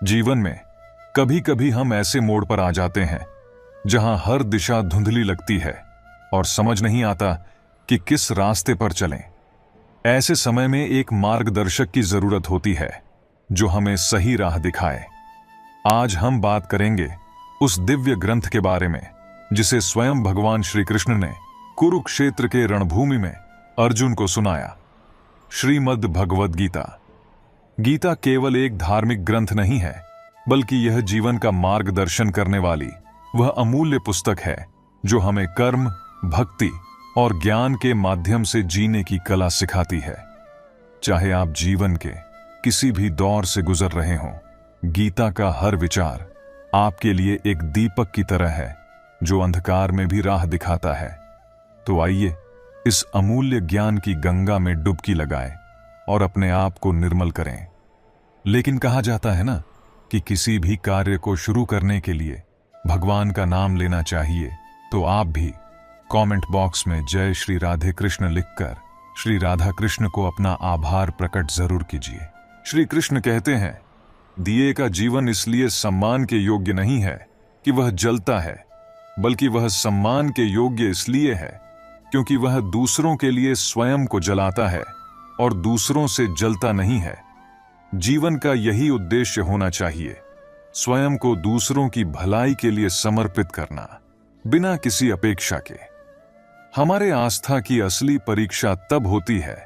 जीवन में कभी कभी हम ऐसे मोड़ पर आ जाते हैं जहां हर दिशा धुंधली लगती है और समझ नहीं आता कि किस रास्ते पर चलें। ऐसे समय में एक मार्गदर्शक की जरूरत होती है जो हमें सही राह दिखाए। आज हम बात करेंगे उस दिव्य ग्रंथ के बारे में जिसे स्वयं भगवान श्री कृष्ण ने कुरुक्षेत्र के रणभूमि में अर्जुन को सुनाया। श्रीमद् भगवद गीता। गीता केवल एक धार्मिक ग्रंथ नहीं है, बल्कि यह जीवन का मार्गदर्शन करने वाली वह अमूल्य पुस्तक है जो हमें कर्म, भक्ति और ज्ञान के माध्यम से जीने की कला सिखाती है। चाहे आप जीवन के किसी भी दौर से गुजर रहे हों, गीता का हर विचार आपके लिए एक दीपक की तरह है जो अंधकार में भी राह दिखाता है। तो आइए इस अमूल्य ज्ञान की गंगा में डुबकी लगाएं और अपने आप को निर्मल करें। लेकिन कहा जाता है ना कि किसी भी कार्य को शुरू करने के लिए भगवान का नाम लेना चाहिए, तो आप भी कमेंट बॉक्स में जय श्री राधे कृष्ण लिखकर श्री राधा कृष्ण को अपना आभार प्रकट जरूर कीजिए। श्री कृष्ण कहते हैं, दिए का जीवन इसलिए सम्मान के योग्य नहीं है कि वह जलता है, बल्कि वह सम्मान के योग्य इसलिए है क्योंकि वह दूसरों के लिए स्वयं को जलाता है और दूसरों से जलता नहीं है। जीवन का यही उद्देश्य होना चाहिए, स्वयं को दूसरों की भलाई के लिए समर्पित करना, बिना किसी अपेक्षा के। हमारे आस्था की असली परीक्षा तब होती है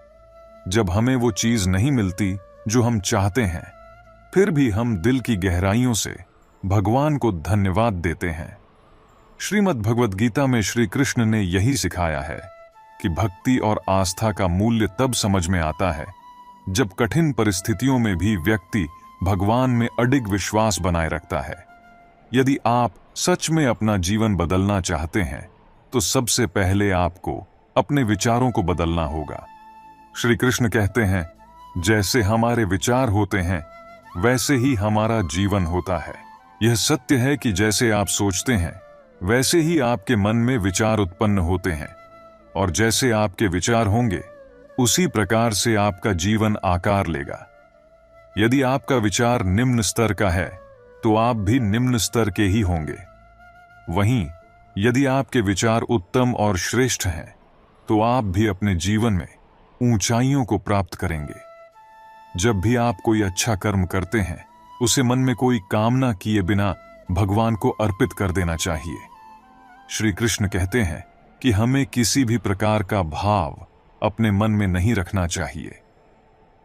जब हमें वो चीज नहीं मिलती जो हम चाहते हैं, फिर भी हम दिल की गहराइयों से भगवान को धन्यवाद देते हैं। श्रीमद् भगवद गीता में श्री कृष्ण ने यही सिखाया है कि भक्ति और आस्था का मूल्य तब समझ में आता है जब कठिन परिस्थितियों में भी व्यक्ति भगवान में अडिग विश्वास बनाए रखता है। यदि आप सच में अपना जीवन बदलना चाहते हैं तो सबसे पहले आपको अपने विचारों को बदलना होगा। श्री कृष्ण कहते हैं, जैसे हमारे विचार होते हैं वैसे ही हमारा जीवन होता है। यह सत्य है कि जैसे आप सोचते हैं वैसे ही आपके मन में विचार उत्पन्न होते हैं, और जैसे आपके विचार होंगे उसी प्रकार से आपका जीवन आकार लेगा। यदि आपका विचार निम्न स्तर का है तो आप भी निम्न स्तर के ही होंगे। वहीं यदि आपके विचार उत्तम और श्रेष्ठ हैं तो आप भी अपने जीवन में ऊंचाइयों को प्राप्त करेंगे। जब भी आप कोई अच्छा कर्म करते हैं उसे मन में कोई कामना किए बिना भगवान को अर्पित कर देना चाहिए। श्री कृष्ण कहते हैं कि हमें किसी भी प्रकार का भाव अपने मन में नहीं रखना चाहिए।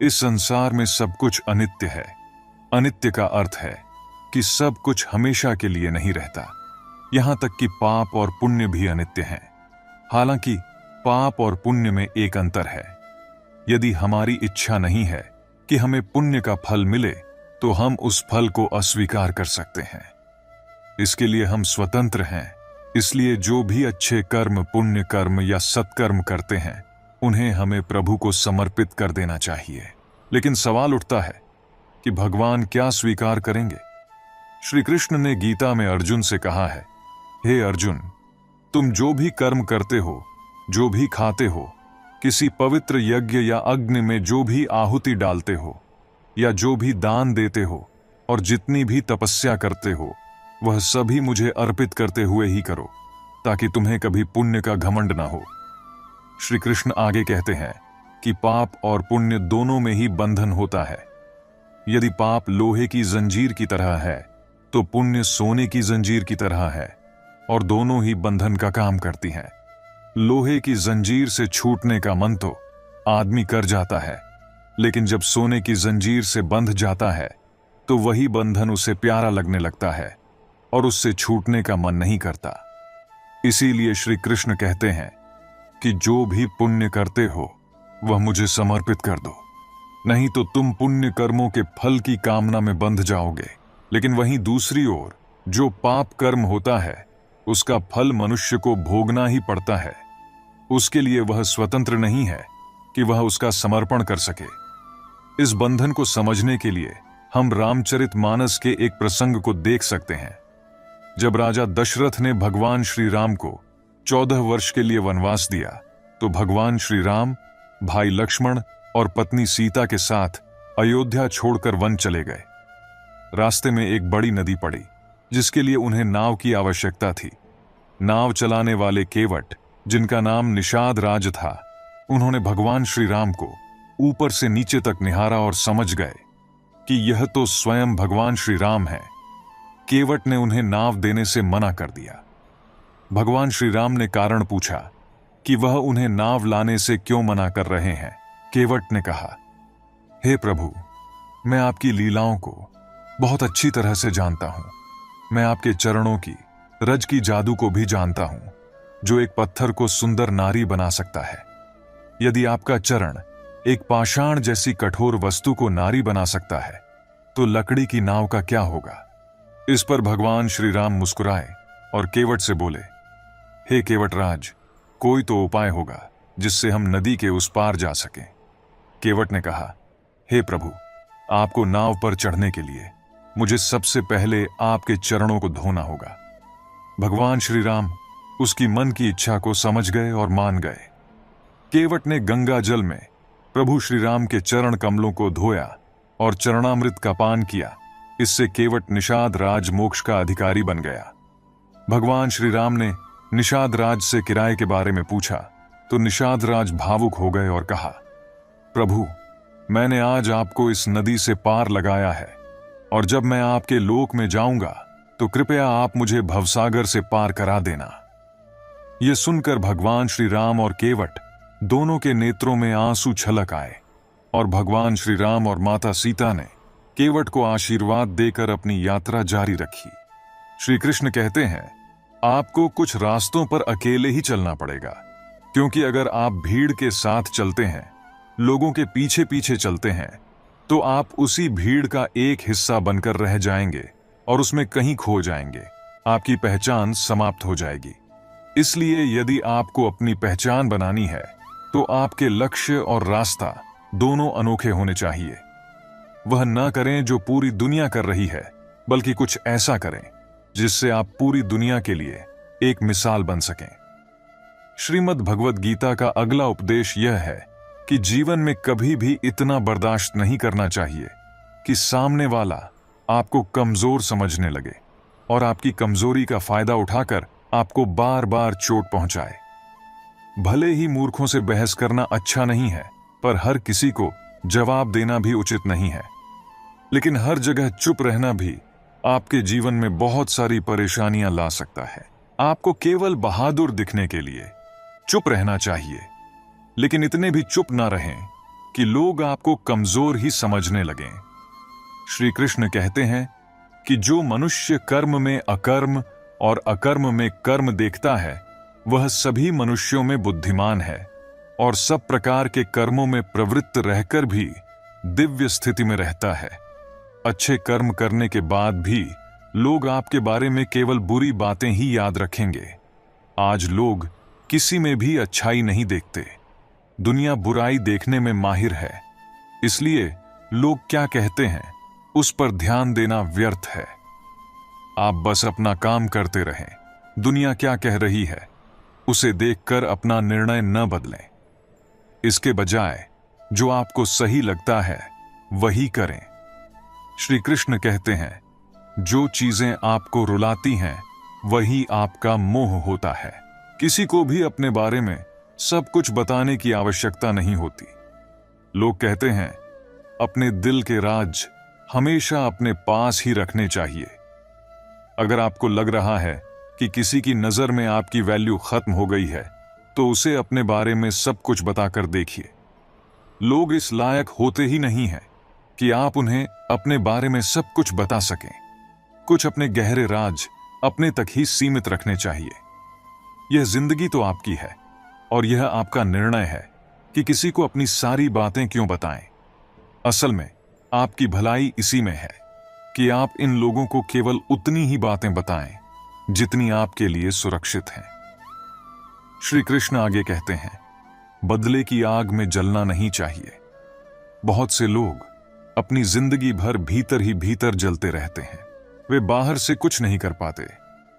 इस संसार में सब कुछ अनित्य है। अनित्य का अर्थ है कि सब कुछ हमेशा के लिए नहीं रहता। यहां तक कि पाप और पुण्य भी अनित्य हैं। हालांकि पाप और पुण्य में एक अंतर है। यदि हमारी इच्छा नहीं है कि हमें पुण्य का फल मिले तो हम उस फल को अस्वीकार कर सकते हैं। इसके लिए हम स्वतंत्र हैं। इसलिए जो भी अच्छे कर्म, पुण्य कर्म या सत्कर्म करते हैं उन्हें हमें प्रभु को समर्पित कर देना चाहिए। लेकिन सवाल उठता है कि भगवान क्या स्वीकार करेंगे? श्री कृष्ण ने गीता में अर्जुन से कहा है, हे अर्जुन, तुम जो भी कर्म करते हो, जो भी खाते हो, किसी पवित्र यज्ञ या अग्नि में जो भी आहुति डालते हो या जो भी दान देते हो और जितनी भी तपस्या करते हो, वह सभी मुझे अर्पित करते हुए ही करो, ताकि तुम्हें कभी पुण्य का घमंड ना हो। श्री कृष्ण आगे कहते हैं कि पाप और पुण्य दोनों में ही बंधन होता है। यदि पाप लोहे की जंजीर की तरह है तो पुण्य सोने की जंजीर की तरह है, और दोनों ही बंधन का काम करती हैं। लोहे की जंजीर से छूटने का मन तो आदमी कर जाता है, लेकिन जब सोने की जंजीर से बंध जाता है तो वही बंधन उसे प्यारा लगने लगता है और उससे छूटने का मन नहीं करता। इसीलिए श्री कृष्ण कहते हैं कि जो भी पुण्य करते हो वह मुझे समर्पित कर दो, नहीं तो तुम पुण्य कर्मों के फल की कामना में बंध जाओगे। लेकिन वहीं दूसरी ओर जो पाप कर्म होता है उसका फल मनुष्य को भोगना ही पड़ता है। उसके लिए वह स्वतंत्र नहीं है कि वह उसका समर्पण कर सके। इस बंधन को समझने के लिए हम रामचरितमानस के एक प्रसंग को देख सकते हैं। जब राजा दशरथ ने भगवान श्री राम को 14 वर्ष के लिए वनवास दिया तो भगवान श्री राम भाई लक्ष्मण और पत्नी सीता के साथ अयोध्या छोड़कर वन चले गए। रास्ते में एक बड़ी नदी पड़ी जिसके लिए उन्हें नाव की आवश्यकता थी। नाव चलाने वाले केवट, जिनका नाम निषाद राज था, उन्होंने भगवान श्री राम को ऊपर से नीचे तक निहारा और समझ गए कि यह तो स्वयं भगवान श्री राम है। केवट ने उन्हें नाव देने से मना कर दिया। भगवान श्री राम ने कारण पूछा कि वह उन्हें नाव लाने से क्यों मना कर रहे हैं। केवट ने कहा, हे प्रभु, मैं आपकी लीलाओं को बहुत अच्छी तरह से जानता हूं। मैं आपके चरणों की रज की जादू को भी जानता हूं, जो एक पत्थर को सुंदर नारी बना सकता है। यदि आपका चरण एक पाषाण जैसी कठोर वस्तु को नारी बना सकता है, तो लकड़ी की नाव का क्या होगा। इस पर भगवान श्री राम मुस्कुराए और केवट से बोले, हे केवटराज, कोई तो उपाय होगा जिससे हम नदी के उस पार जा सकें। केवट ने कहा, हे प्रभु, आपको नाव पर चढ़ने के लिए मुझे सबसे पहले आपके चरणों को धोना होगा। भगवान श्री राम उसकी मन की इच्छा को समझ गए और मान गए। केवट ने गंगा जल में प्रभु श्री राम के चरण कमलों को धोया और चरणामृत का पान किया। इससे केवट निषाद राज मोक्ष का अधिकारी बन गया। भगवान श्री राम ने निषाद राज से किराए के बारे में पूछा तो निषाद राज भावुक हो गए और कहा, प्रभु, मैंने आज आपको इस नदी से पार लगाया है और जब मैं आपके लोक में जाऊंगा तो कृपया आप मुझे भवसागर से पार करा देना। यह सुनकर भगवान श्री राम और केवट दोनों के नेत्रों में आंसू छलक आए और भगवान श्री राम और माता सीता ने केवट को आशीर्वाद देकर अपनी यात्रा जारी रखी। श्री कृष्ण कहते हैं, आपको कुछ रास्तों पर अकेले ही चलना पड़ेगा, क्योंकि अगर आप भीड़ के साथ चलते हैं, लोगों के पीछे पीछे चलते हैं, तो आप उसी भीड़ का एक हिस्सा बनकर रह जाएंगे और उसमें कहीं खो जाएंगे। आपकी पहचान समाप्त हो जाएगी। इसलिए यदि आपको अपनी पहचान बनानी है तो आपके लक्ष्य और रास्ता दोनों अनोखे होने चाहिए। वह न करें जो पूरी दुनिया कर रही है, बल्कि कुछ ऐसा करें जिससे आप पूरी दुनिया के लिए एक मिसाल बन सकें। श्रीमद् भगवद गीता का अगला उपदेश यह है कि जीवन में कभी भी इतना बर्दाश्त नहीं करना चाहिए कि सामने वाला आपको कमजोर समझने लगे और आपकी कमजोरी का फायदा उठाकर आपको बार बार चोट पहुंचाए। भले ही मूर्खों से बहस करना अच्छा नहीं है, पर हर किसी को जवाब देना भी उचित नहीं है। लेकिन हर जगह चुप रहना भी आपके जीवन में बहुत सारी परेशानियां ला सकता है। आपको केवल बहादुर दिखने के लिए चुप रहना चाहिए, लेकिन इतने भी चुप ना रहें कि लोग आपको कमजोर ही समझने लगें। श्री कृष्ण कहते हैं कि जो मनुष्य कर्म में अकर्म और अकर्म में कर्म देखता है, वह सभी मनुष्यों में बुद्धिमान है और सब प्रकार के कर्मों में प्रवृत्त रहकर भी दिव्य स्थिति में रहता है। अच्छे कर्म करने के बाद भी लोग आपके बारे में केवल बुरी बातें ही याद रखेंगे। आज लोग किसी में भी अच्छाई नहीं देखते। दुनिया बुराई देखने में माहिर है, इसलिए लोग क्या कहते हैं उस पर ध्यान देना व्यर्थ है। आप बस अपना काम करते रहें। दुनिया क्या कह रही है उसे देखकर अपना निर्णय न बदलें। इसके बजाय जो आपको सही लगता है वही करें। श्री कृष्ण कहते हैं, जो चीजें आपको रुलाती हैं वही आपका मोह होता है। किसी को भी अपने बारे में सब कुछ बताने की आवश्यकता नहीं होती। लोग कहते हैं, अपने दिल के राज हमेशा अपने पास ही रखने चाहिए। अगर आपको लग रहा है कि किसी की नजर में आपकी वैल्यू खत्म हो गई है, तो उसे अपने बारे में सब कुछ बताकर देखिए। लोग इस लायक होते ही नहीं हैं कि आप उन्हें अपने बारे में सब कुछ बता सकें। कुछ अपने गहरे राज अपने तक ही सीमित रखने चाहिए। यह जिंदगी तो आपकी है और यह आपका निर्णय है कि किसी को अपनी सारी बातें क्यों बताएं। असल में आपकी भलाई इसी में है कि आप इन लोगों को केवल उतनी ही बातें बताएं जितनी आपके लिए सुरक्षित हैं। श्री कृष्ण आगे कहते हैं, बदले की आग में जलना नहीं चाहिए। बहुत से लोग अपनी जिंदगी भर भीतर ही भीतर जलते रहते हैं। वे बाहर से कुछ नहीं कर पाते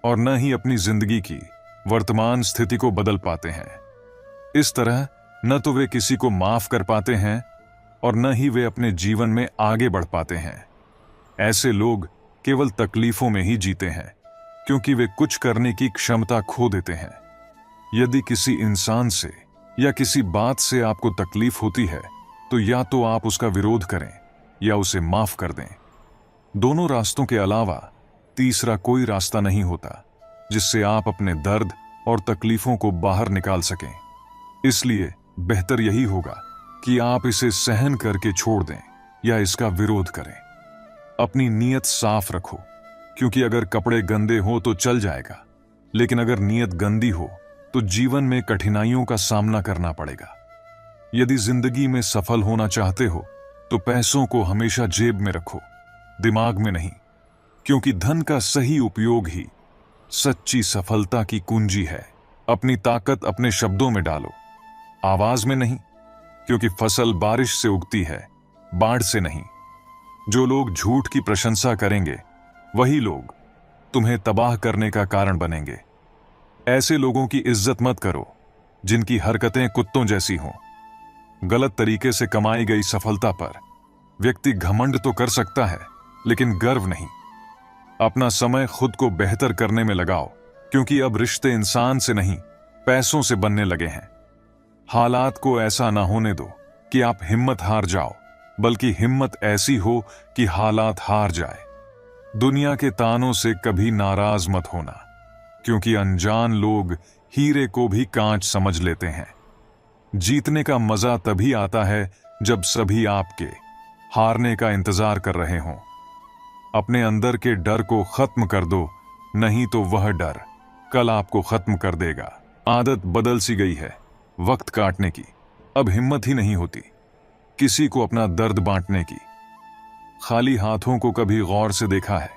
और न ही अपनी जिंदगी की वर्तमान स्थिति को बदल पाते हैं। इस तरह न तो वे किसी को माफ कर पाते हैं और न ही वे अपने जीवन में आगे बढ़ पाते हैं। ऐसे लोग केवल तकलीफों में ही जीते हैं, क्योंकि वे कुछ करने की क्षमता खो देते हैं। यदि किसी इंसान से या किसी बात से आपको तकलीफ होती है, तो या तो आप उसका विरोध करें या उसे माफ कर दें। दोनों रास्तों के अलावा तीसरा कोई रास्ता नहीं होता जिससे आप अपने दर्द और तकलीफों को बाहर निकाल सकें। इसलिए बेहतर यही होगा कि आप इसे सहन करके छोड़ दें या इसका विरोध करें। अपनी नीयत साफ रखो, क्योंकि अगर कपड़े गंदे हो तो चल जाएगा, लेकिन अगर नीयत गंदी हो तो जीवन में कठिनाइयों का सामना करना पड़ेगा। यदि जिंदगी में सफल होना चाहते हो तो पैसों को हमेशा जेब में रखो, दिमाग में नहीं, क्योंकि धन का सही उपयोग ही सच्ची सफलता की कुंजी है। अपनी ताकत अपने शब्दों में डालो, आवाज में नहीं, क्योंकि फसल बारिश से उगती है, बाढ़ से नहीं। जो लोग झूठ की प्रशंसा करेंगे वही लोग तुम्हें तबाह करने का कारण बनेंगे। ऐसे लोगों की इज्जत मत करो जिनकी हरकतें कुत्तों जैसी हों। गलत तरीके से कमाई गई सफलता पर व्यक्ति घमंड तो कर सकता है, लेकिन गर्व नहीं। अपना समय खुद को बेहतर करने में लगाओ, क्योंकि अब रिश्ते इंसान से नहीं पैसों से बनने लगे हैं। हालात को ऐसा ना होने दो कि आप हिम्मत हार जाओ, बल्कि हिम्मत ऐसी हो कि हालात हार जाए। दुनिया के तानों से कभी नाराज मत होना, क्योंकि अनजान लोग हीरे को भी कांच समझ लेते हैं। जीतने का मजा तभी आता है जब सभी आपके हारने का इंतजार कर रहे हों। अपने अंदर के डर को खत्म कर दो, नहीं तो वह डर कल आपको खत्म कर देगा। आदत बदल सी गई है वक्त काटने की, अब हिम्मत ही नहीं होती किसी को अपना दर्द बांटने की। खाली हाथों को कभी गौर से देखा है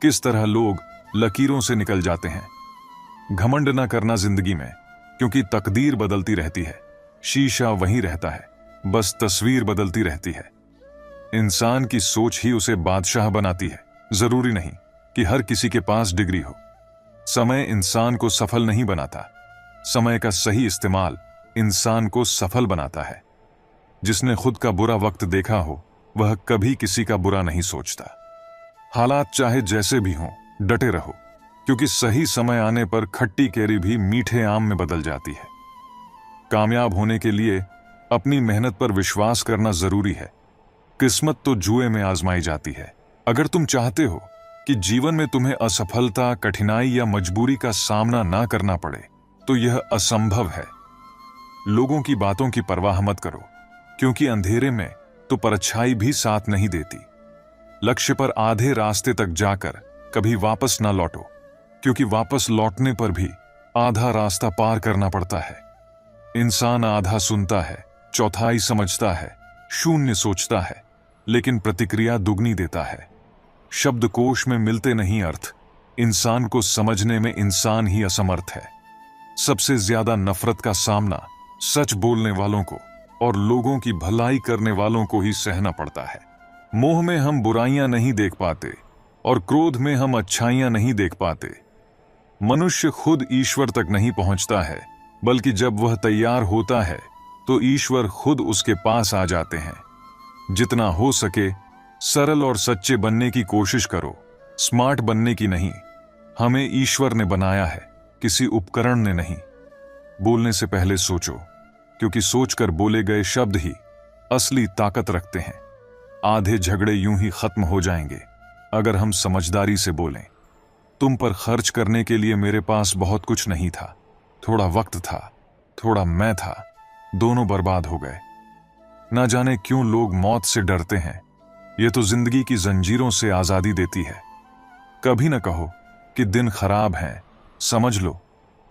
किस तरह लोग लकीरों से निकल जाते हैं। घमंड ना करना जिंदगी में, क्योंकि तकदीर बदलती रहती है, शीशा वहीं रहता है, बस तस्वीर बदलती रहती है। इंसान की सोच ही उसे बादशाह बनाती है। जरूरी नहीं कि हर किसी के पास डिग्री हो। समय इंसान को सफल नहीं बनाता, समय का सही इस्तेमाल इंसान को सफल बनाता है। जिसने खुद का बुरा वक्त देखा हो वह कभी किसी का बुरा नहीं सोचता। हालात चाहे जैसे भी हों, डटे रहो, क्योंकि सही समय आने पर खट्टी कैरी भी मीठे आम में बदल जाती है। कामयाब होने के लिए अपनी मेहनत पर विश्वास करना जरूरी है। किस्मत तो जुए में आजमाई जाती है। अगर तुम चाहते हो कि जीवन में तुम्हें असफलता, कठिनाई या मजबूरी का सामना ना करना पड़े, तो यह असंभव है। लोगों की बातों की परवाह मत करो, क्योंकि अंधेरे में तो परछाई भी साथ नहीं देती। लक्ष्य पर आधे रास्ते तक जाकर कभी वापस ना लौटो, क्योंकि वापस लौटने पर भी आधा रास्ता पार करना पड़ता है। इंसान आधा सुनता है, चौथाई समझता है, शून्य सोचता है, लेकिन प्रतिक्रिया दुगनी देता है। शब्दकोश में मिलते नहीं अर्थ, इंसान को समझने में इंसान ही असमर्थ है। सबसे ज्यादा नफरत का सामना सच बोलने वालों को और लोगों की भलाई करने वालों को ही सहना पड़ता है। मोह में हम बुराइयां नहीं देख पाते और क्रोध में हम अच्छाइयां नहीं देख पाते। मनुष्य खुद ईश्वर तक नहीं पहुंचता है, बल्कि जब वह तैयार होता है तो ईश्वर खुद उसके पास आ जाते हैं। जितना हो सके सरल और सच्चे बनने की कोशिश करो, स्मार्ट बनने की नहीं। हमें ईश्वर ने बनाया है, किसी उपकरण ने नहीं। बोलने से पहले सोचो, क्योंकि सोचकर बोले गए शब्द ही असली ताकत रखते हैं। आधे झगड़े यूं ही खत्म हो जाएंगे अगर हम समझदारी से बोलें। तुम पर खर्च करने के लिए मेरे पास बहुत कुछ नहीं था, थोड़ा वक्त था, थोड़ा मैं था, दोनों बर्बाद हो गए। ना जाने क्यों लोग मौत से डरते हैं। यह तो जिंदगी की जंजीरों से आजादी देती है। कभी न कहो कि दिन खराब हैं, समझ लो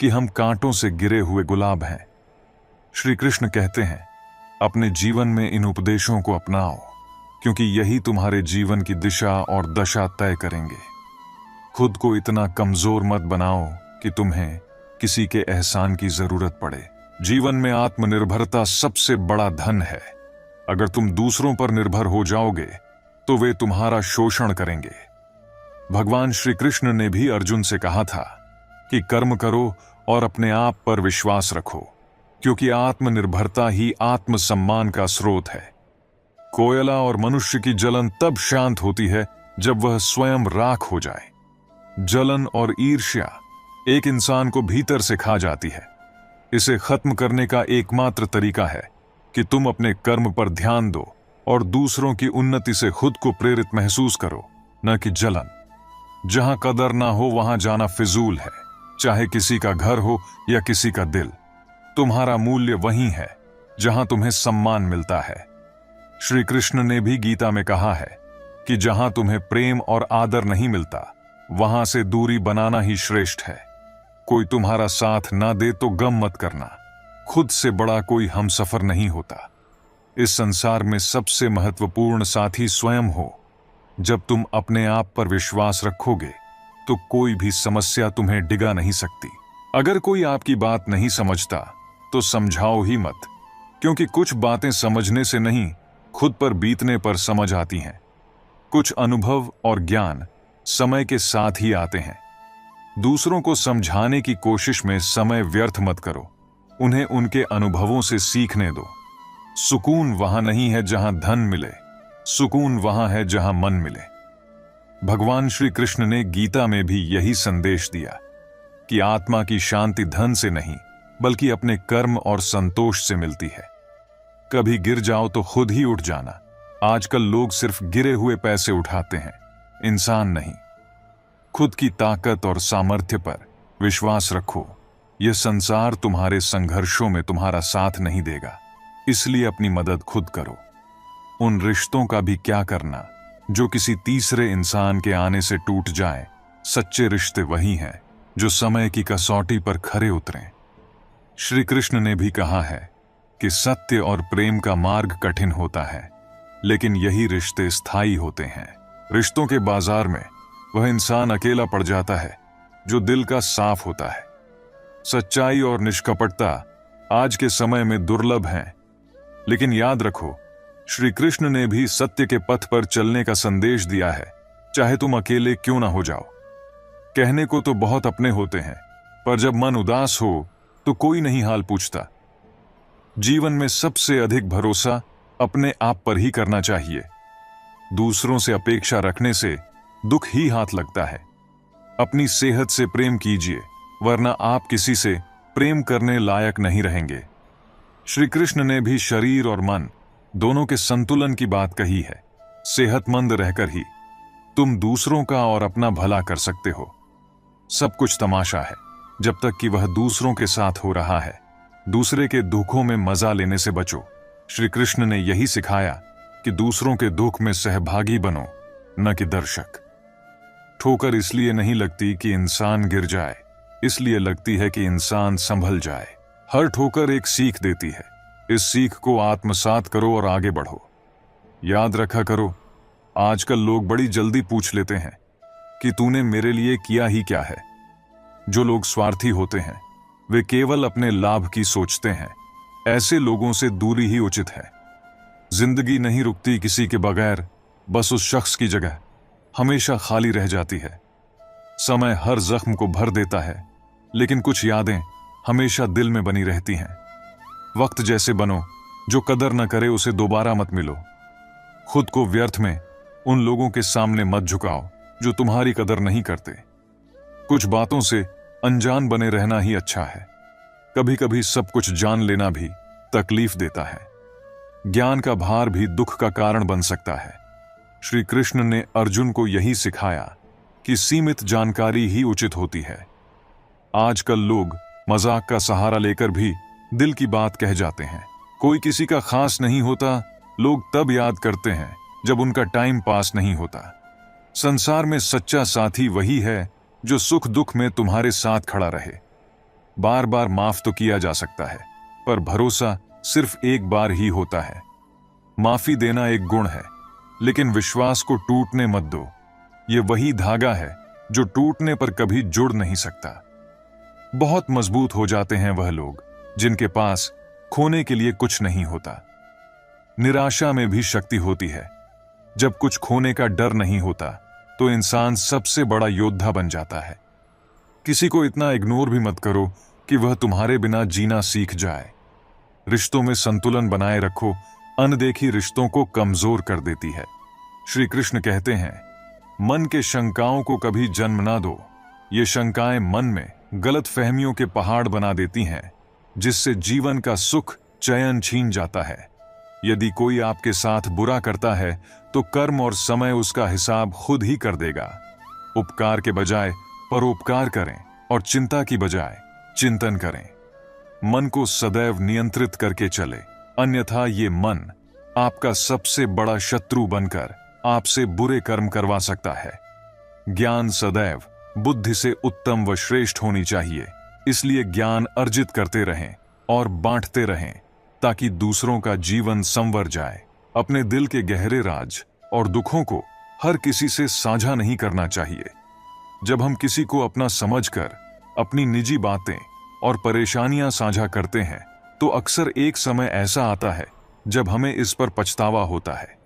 कि हम कांटों से गिरे हुए गुलाब हैं। श्री कृष्ण कहते हैं, अपने जीवन में इन उपदेशों को अपनाओ, क्योंकि यही तुम्हारे जीवन की दिशा और दशा तय करेंगे। खुद को इतना कमजोर मत बनाओ कि तुम्हें किसी के एहसान की जरूरत पड़े। जीवन में आत्मनिर्भरता सबसे बड़ा धन है। अगर तुम दूसरों पर निर्भर हो जाओगे तो वे तुम्हारा शोषण करेंगे। भगवान श्री कृष्ण ने भी अर्जुन से कहा था कि कर्म करो और अपने आप पर विश्वास रखो, क्योंकि आत्मनिर्भरता ही आत्मसम्मान का स्रोत है। कोयला और मनुष्य की जलन तब शांत होती है जब वह स्वयं राख हो जाए। जलन और ईर्ष्या एक इंसान को भीतर से खा जाती है। इसे खत्म करने का एकमात्र तरीका है कि तुम अपने कर्म पर ध्यान दो और दूसरों की उन्नति से खुद को प्रेरित महसूस करो, न कि जलन। जहां कदर ना हो वहां जाना फिजूल है, चाहे किसी का घर हो या किसी का दिल। तुम्हारा मूल्य वहीं है जहां तुम्हें सम्मान मिलता है। श्री कृष्ण ने भी गीता में कहा है कि जहां तुम्हें प्रेम और आदर नहीं मिलता, वहां से दूरी बनाना ही श्रेष्ठ है। कोई तुम्हारा साथ ना दे तो गम मत करना, खुद से बड़ा कोई हमसफर नहीं होता। इस संसार में सबसे महत्वपूर्ण साथी स्वयं हो। जब तुम अपने आप पर विश्वास रखोगे तो कोई भी समस्या तुम्हें डिगा नहीं सकती। अगर कोई आपकी बात नहीं समझता तो समझाओ ही मत, क्योंकि कुछ बातें समझने से नहीं, खुद पर बीतने पर समझ आती हैं। कुछ अनुभव और ज्ञान समय के साथ ही आते हैं। दूसरों को समझाने की कोशिश में समय व्यर्थ मत करो, उन्हें उनके अनुभवों से सीखने दो। सुकून वहां नहीं है जहां धन मिले, सुकून वहां है जहां मन मिले। भगवान श्री कृष्ण ने गीता में भी यही संदेश दिया कि आत्मा की शांति धन से नहीं, बल्कि अपने कर्म और संतोष से मिलती है। कभी गिर जाओ तो खुद ही उठ जाना। आजकल लोग सिर्फ गिरे हुए पैसे उठाते हैं, इंसान नहीं। खुद की ताकत और सामर्थ्य पर विश्वास रखो। यह संसार तुम्हारे संघर्षों में तुम्हारा साथ नहीं देगा, इसलिए अपनी मदद खुद करो। उन रिश्तों का भी क्या करना जो किसी तीसरे इंसान के आने से टूट जाए। सच्चे रिश्ते वही हैं जो समय की कसौटी पर खरे उतरें। श्री कृष्ण ने भी कहा है कि सत्य और प्रेम का मार्ग कठिन होता है, लेकिन यही रिश्ते स्थायी होते हैं। रिश्तों के बाजार में वह इंसान अकेला पड़ जाता है जो दिल का साफ होता है। सच्चाई और निष्कपटता आज के समय में दुर्लभ हैं, लेकिन याद रखो, श्री कृष्ण ने भी सत्य के पथ पर चलने का संदेश दिया है, चाहे तुम अकेले क्यों ना हो जाओ। कहने को तो बहुत अपने होते हैं, पर जब मन उदास हो तो कोई नहीं हाल पूछता। जीवन में सबसे अधिक भरोसा अपने आप पर ही करना चाहिए। दूसरों से अपेक्षा रखने से दुख ही हाथ लगता है। अपनी सेहत से प्रेम कीजिए, वरना आप किसी से प्रेम करने लायक नहीं रहेंगे। श्री कृष्ण ने भी शरीर और मन दोनों के संतुलन की बात कही है। सेहतमंद रहकर ही तुम दूसरों का और अपना भला कर सकते हो। सब कुछ तमाशा है जब तक कि वह दूसरों के साथ हो रहा है। दूसरे के दुखों में मजा लेने से बचो। श्री कृष्ण ने यही सिखाया कि दूसरों के दुख में सहभागी बनो, न कि दर्शक। ठोकर इसलिए नहीं लगती कि इंसान गिर जाए, इसलिए लगती है कि इंसान संभल जाए। हर ठोकर एक सीख देती है। इस सीख को आत्मसात करो और आगे बढ़ो। याद रखा करो, आजकल लोग बड़ी जल्दी पूछ लेते हैं कि तूने मेरे लिए किया ही क्या है। जो लोग स्वार्थी होते हैं वे केवल अपने लाभ की सोचते हैं। ऐसे लोगों से दूरी ही उचित है। जिंदगी नहीं रुकती किसी के बगैर, बस उस शख्स की जगह हमेशा खाली रह जाती है। समय हर जख्म को भर देता है, लेकिन कुछ यादें हमेशा दिल में बनी रहती हैं। वक्त जैसे बनो, जो कदर न करे उसे दोबारा मत मिलो। खुद को व्यर्थ में उन लोगों के सामने मत झुकाओ जो तुम्हारी कदर नहीं करते। कुछ बातों से अनजान बने रहना ही अच्छा है। कभी कभी सब कुछ जान लेना भी तकलीफ देता है। ज्ञान का भार भी दुख का कारण बन सकता है। श्री कृष्ण ने अर्जुन को यही सिखाया कि सीमित जानकारी ही उचित होती है। आजकल लोग मजाक का सहारा लेकर भी दिल की बात कह जाते हैं। कोई किसी का खास नहीं होता, लोग तब याद करते हैं जब उनका टाइम पास नहीं होता। संसार में सच्चा साथी वही है जो सुख दुख में तुम्हारे साथ खड़ा रहे। बार बार माफ तो किया जा सकता है, पर भरोसा सिर्फ एक बार ही होता है। माफी देना एक गुण है, लेकिन विश्वास को टूटने मत दो। ये वही धागा है जो टूटने पर कभी जुड़ नहीं सकता। बहुत मजबूत हो जाते हैं वह लोग जिनके पास खोने के लिए कुछ नहीं होता। निराशा में भी शक्ति होती है। जब कुछ खोने का डर नहीं होता तो इंसान सबसे बड़ा योद्धा बन जाता है। किसी को इतना इग्नोर भी मत करो कि वह तुम्हारे बिना जीना सीख जाए। रिश्तों में संतुलन बनाए रखो, अनदेखी रिश्तों को कमजोर कर देती है। श्री कृष्ण कहते हैं, मन के शंकाओं को कभी जन्म ना दो। ये शंकाएं मन में गलत फहमियों के पहाड़ बना देती हैं, जिससे जीवन का सुख चैन छीन जाता है। यदि कोई आपके साथ बुरा करता है तो कर्म और समय उसका हिसाब खुद ही कर देगा। उपकार के बजाय परोपकार करें और चिंता की बजाय चिंतन करें। मन को सदैव नियंत्रित करके चले, अन्यथा ये मन आपका सबसे बड़ा शत्रु बनकर आपसे बुरे कर्म करवा सकता है। ज्ञान सदैव बुद्धि से उत्तम व श्रेष्ठ होनी चाहिए, इसलिए ज्ञान अर्जित करते रहें और बांटते रहें ताकि दूसरों का जीवन संवर जाए। अपने दिल के गहरे राज और दुखों को हर किसी से साझा नहीं करना चाहिए। जब हम किसी को अपना समझकर अपनी निजी बातें और परेशानियां साझा करते हैं तो अक्सर एक समय ऐसा आता है जब हमें इस पर पछतावा होता है।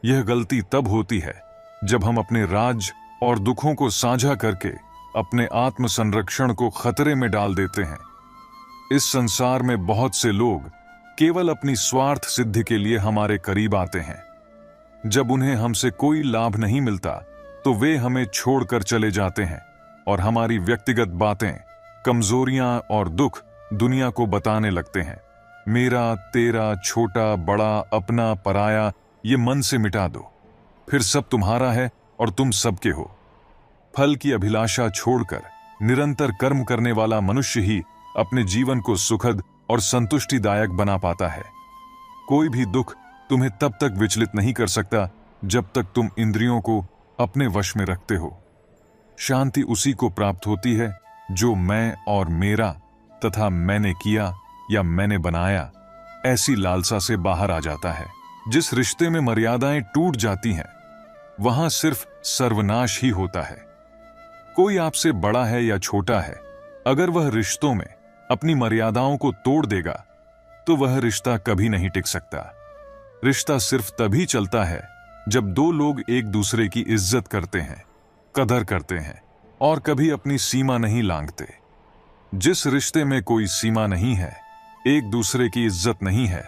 यह गलती तब होती है जब हम अपने राज और दुखों को साझा करके अपने आत्म संरक्षण को खतरे में डाल देते हैं। इस संसार में बहुत से लोग केवल अपनी स्वार्थ सिद्धि के लिए हमारे करीब आते हैं। जब उन्हें हमसे कोई लाभ नहीं मिलता तो वे हमें छोड़कर चले जाते हैं और हमारी व्यक्तिगत बातें, कमजोरियां और दुख दुनिया को बताने लगते हैं। मेरा, तेरा, छोटा, बड़ा, अपना, पराया, ये मन से मिटा दो, फिर सब तुम्हारा है और तुम सबके हो। फल की अभिलाषा छोड़कर निरंतर कर्म करने वाला मनुष्य ही अपने जीवन को सुखद और संतुष्टिदायक बना पाता है। कोई भी दुख तुम्हें तब तक विचलित नहीं कर सकता जब तक तुम इंद्रियों को अपने वश में रखते हो। शांति उसी को प्राप्त होती है जो मैं और मेरा तथा मैंने किया या मैंने बनाया ऐसी लालसा से बाहर आ जाता है। जिस रिश्ते में मर्यादाएं टूट जाती हैं वहां सिर्फ सर्वनाश ही होता है। कोई आपसे बड़ा है या छोटा है, अगर वह रिश्तों में अपनी मर्यादाओं को तोड़ देगा तो वह रिश्ता कभी नहीं टिक सकता। रिश्ता सिर्फ तभी चलता है जब दो लोग एक दूसरे की इज्जत करते हैं, कदर करते हैं और कभी अपनी सीमा नहीं लांघते। जिस रिश्ते में कोई सीमा नहीं है, एक दूसरे की इज्जत नहीं है,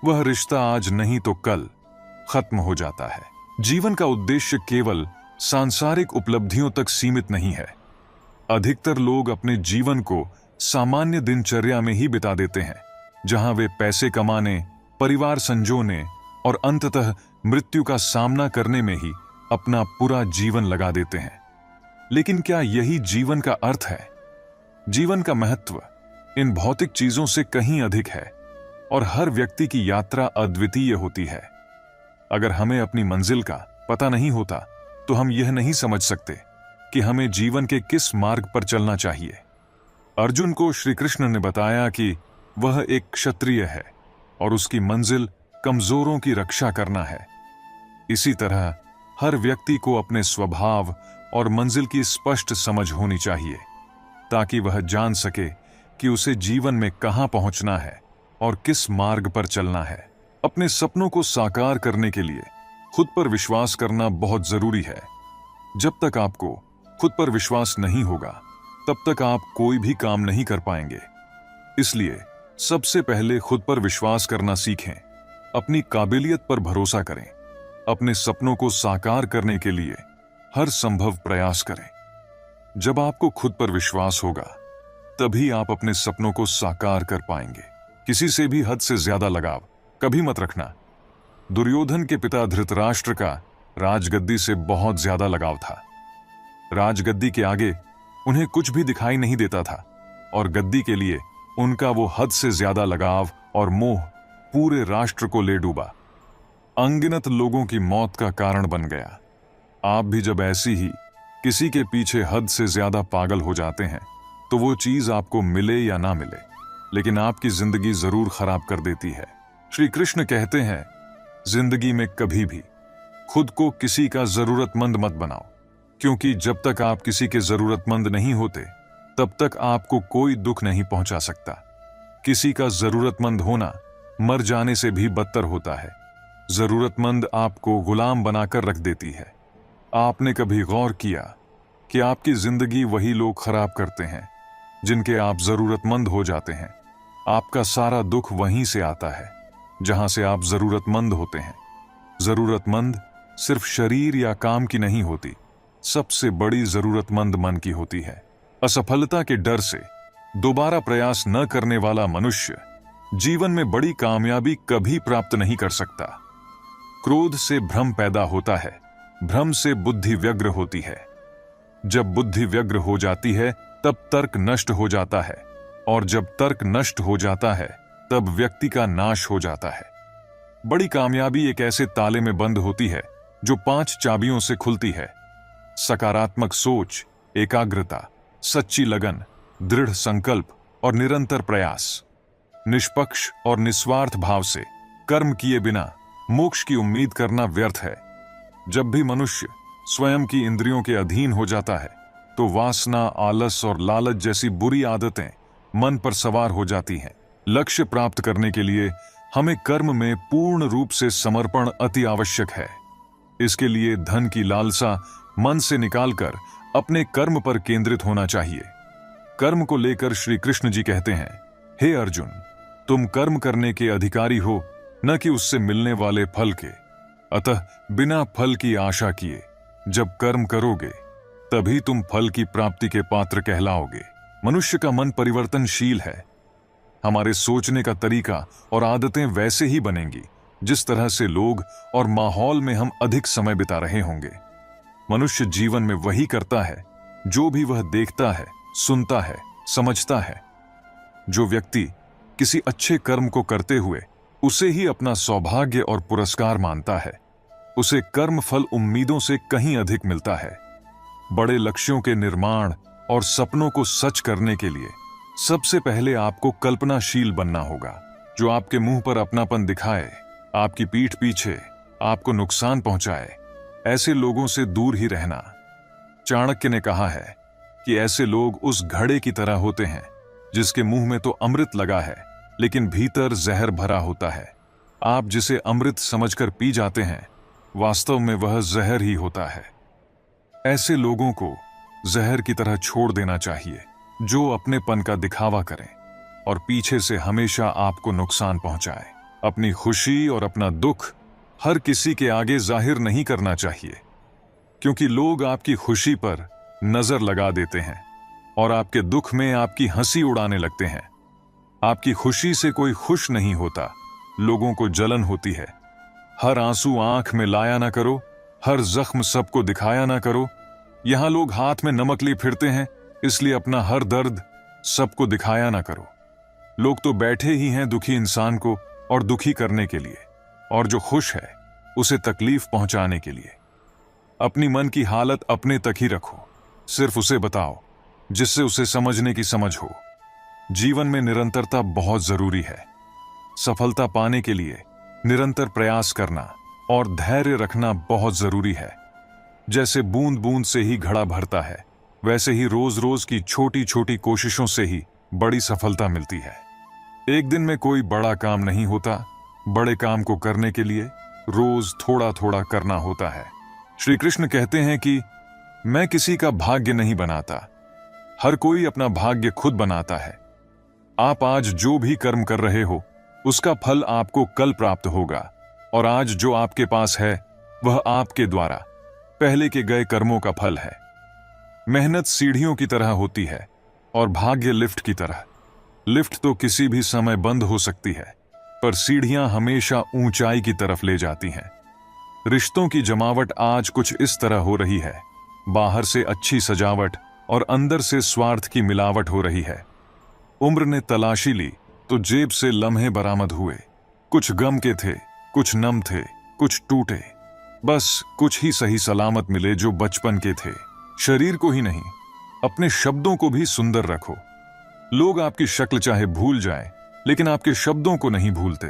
वह रिश्ता आज नहीं तो कल खत्म हो जाता है। जीवन का उद्देश्य केवल सांसारिक उपलब्धियों तक सीमित नहीं है। अधिकतर लोग अपने जीवन को सामान्य दिनचर्या में ही बिता देते हैं, जहां वे पैसे कमाने, परिवार संजोने और अंततः मृत्यु का सामना करने में ही अपना पूरा जीवन लगा देते हैं। लेकिन क्या यही जीवन का अर्थ है? जीवन का महत्व इन भौतिक चीजों से कहीं अधिक है और हर व्यक्ति की यात्रा अद्वितीय होती है। अगर हमें अपनी मंजिल का पता नहीं होता तो हम यह नहीं समझ सकते कि हमें जीवन के किस मार्ग पर चलना चाहिए। अर्जुन को श्री कृष्ण ने बताया कि वह एक क्षत्रिय है और उसकी मंजिल कमजोरों की रक्षा करना है। इसी तरह हर व्यक्ति को अपने स्वभाव और मंजिल की स्पष्ट समझ होनी चाहिए ताकि वह जान सके कि उसे जीवन में कहां पहुंचना है और किस मार्ग पर चलना है। अपने सपनों को साकार करने के लिए खुद पर विश्वास करना बहुत जरूरी है। जब तक आपको खुद पर विश्वास नहीं होगा तब तक आप कोई भी काम नहीं कर पाएंगे। इसलिए सबसे पहले खुद पर विश्वास करना सीखें, अपनी काबिलियत पर भरोसा करें, अपने सपनों को साकार करने के लिए हर संभव प्रयास करें। जब आपको खुद पर विश्वास होगा तभी आप अपने सपनों को साकार कर पाएंगे। किसी से भी हद से ज्यादा लगाव कभी मत रखना। दुर्योधन के पिता धृतराष्ट्र का राजगद्दी से बहुत ज्यादा लगाव था। राजगद्दी के आगे उन्हें कुछ भी दिखाई नहीं देता था और गद्दी के लिए उनका वो हद से ज्यादा लगाव और मोह पूरे राष्ट्र को ले डूबा, अनगिनत लोगों की मौत का कारण बन गया। आप भी जब ऐसी ही किसी के पीछे हद से ज्यादा पागल हो जाते हैं तो वो चीज आपको मिले या ना मिले लेकिन आपकी जिंदगी जरूर खराब कर देती है। श्री कृष्ण कहते हैं, जिंदगी में कभी भी खुद को किसी का जरूरतमंद मत बनाओ, क्योंकि जब तक आप किसी के जरूरतमंद नहीं होते तब तक आपको कोई दुख नहीं पहुंचा सकता। किसी का जरूरतमंद होना मर जाने से भी बदतर होता है। जरूरतमंद आपको गुलाम बनाकर रख देती है। आपने कभी गौर किया कि आपकी जिंदगी वही लोग खराब करते हैं जिनके आप जरूरतमंद हो जाते हैं? आपका सारा दुख वहीं से आता है जहां से आप जरूरतमंद होते हैं। जरूरतमंद सिर्फ शरीर या काम की नहीं होती, सबसे बड़ी जरूरतमंद मन की होती है। असफलता के डर से दोबारा प्रयास न करने वाला मनुष्य जीवन में बड़ी कामयाबी कभी प्राप्त नहीं कर सकता। क्रोध से भ्रम पैदा होता है, भ्रम से बुद्धि व्यग्र होती है। जब बुद्धि व्यग्र हो जाती है तब तर्क नष्ट हो जाता है, और जब तर्क नष्ट हो जाता है तब व्यक्ति का नाश हो जाता है। बड़ी कामयाबी एक ऐसे ताले में बंद होती है जो 5 चाबियों से खुलती है: सकारात्मक सोच, एकाग्रता, सच्ची लगन, दृढ़ संकल्प और निरंतर प्रयास। निष्पक्ष और निस्वार्थ भाव से कर्म किए बिना मोक्ष की उम्मीद करना व्यर्थ है। जब भी मनुष्य स्वयं की इंद्रियों के अधीन हो जाता है तो वासना, आलस और लालच जैसी बुरी आदतें मन पर सवार हो जाती हैं। लक्ष्य प्राप्त करने के लिए हमें कर्म में पूर्ण रूप से समर्पण अति आवश्यक है। इसके लिए धन की लालसा मन से निकालकर अपने कर्म पर केंद्रित होना चाहिए। कर्म को लेकर श्री कृष्ण जी कहते हैं, हे अर्जुन, तुम कर्म करने के अधिकारी हो, न कि उससे मिलने वाले फल के। अतः बिना फल की आशा किए जब कर्म करोगे तभी तुम फल की प्राप्ति के पात्र कहलाओगे। मनुष्य का मन परिवर्तनशील है। हमारे सोचने का तरीका और आदतें वैसे ही बनेंगी जिस तरह से लोग और माहौल में हम अधिक समय बिता रहे होंगे। मनुष्य जीवन में वही करता है जो भी वह देखता है, सुनता है, समझता है। जो व्यक्ति किसी अच्छे कर्म को करते हुए उसे ही अपना सौभाग्य और पुरस्कार मानता है, उसे कर्म फल उम्मीदों से कहीं अधिक मिलता है। बड़े लक्ष्यों के निर्माण और सपनों को सच करने के लिए सबसे पहले आपको कल्पनाशील बनना होगा। जो आपके मुंह पर अपनापन दिखाए, आपकी पीठ पीछे आपको नुकसान पहुंचाए, ऐसे लोगों से दूर ही रहना। चाणक्य ने कहा है कि ऐसे लोग उस घड़े की तरह होते हैं जिसके मुंह में तो अमृत लगा है लेकिन भीतर जहर भरा होता है। आप जिसे अमृत समझकर पी जाते हैं, वास्तव में वह जहर ही होता है। ऐसे लोगों को जहर की तरह छोड़ देना चाहिए जो अपनेपन का दिखावा करें और पीछे से हमेशा आपको नुकसान पहुंचाए। अपनी खुशी और अपना दुख हर किसी के आगे जाहिर नहीं करना चाहिए, क्योंकि लोग आपकी खुशी पर नजर लगा देते हैं और आपके दुख में आपकी हंसी उड़ाने लगते हैं। आपकी खुशी से कोई खुश नहीं होता, लोगों को जलन होती है। हर आंसू आंख में लाया ना करो, हर जख्म सबको दिखाया ना करो। यहां लोग हाथ में नमक लिए फिरते हैं, इसलिए अपना हर दर्द सबको दिखाया ना करो। लोग तो बैठे ही हैं दुखी इंसान को और दुखी करने के लिए, और जो खुश है उसे तकलीफ पहुंचाने के लिए। अपनी मन की हालत अपने तक ही रखो, सिर्फ उसे बताओ जिससे उसे समझने की समझ हो। जीवन में निरंतरता बहुत जरूरी है। सफलता पाने के लिए निरंतर प्रयास करना और धैर्य रखना बहुत जरूरी है। जैसे बूंद बूंद से ही घड़ा भरता है, वैसे ही रोज रोज की छोटी छोटी कोशिशों से ही बड़ी सफलता मिलती है। एक दिन में कोई बड़ा काम नहीं होता। बड़े काम को करने के लिए रोज थोड़ा थोड़ा करना होता है। श्री कृष्ण कहते हैं कि मैं किसी का भाग्य नहीं बनाता, हर कोई अपना भाग्य खुद बनाता है। आप आज जो भी कर्म कर रहे हो उसका फल आपको कल प्राप्त होगा, और आज जो आपके पास है वह आपके द्वारा पहले के गए कर्मों का फल है। मेहनत सीढ़ियों की तरह होती है और भाग्य लिफ्ट की तरह। लिफ्ट तो किसी भी समय बंद हो सकती है, पर सीढ़ियां हमेशा ऊंचाई की तरफ ले जाती हैं। रिश्तों की जमावट आज कुछ इस तरह हो रही है, बाहर से अच्छी सजावट और अंदर से स्वार्थ की मिलावट हो रही है। उम्र ने तलाशी ली तो जेब से लम्हे बरामद हुए। कुछ गम के थे, कुछ नम थे, कुछ टूटे, बस कुछ ही सही सलामत मिले जो बचपन के थे। शरीर को ही नहीं, अपने शब्दों को भी सुंदर रखो। लोग आपकी शक्ल चाहे भूल जाएं, लेकिन आपके शब्दों को नहीं भूलते।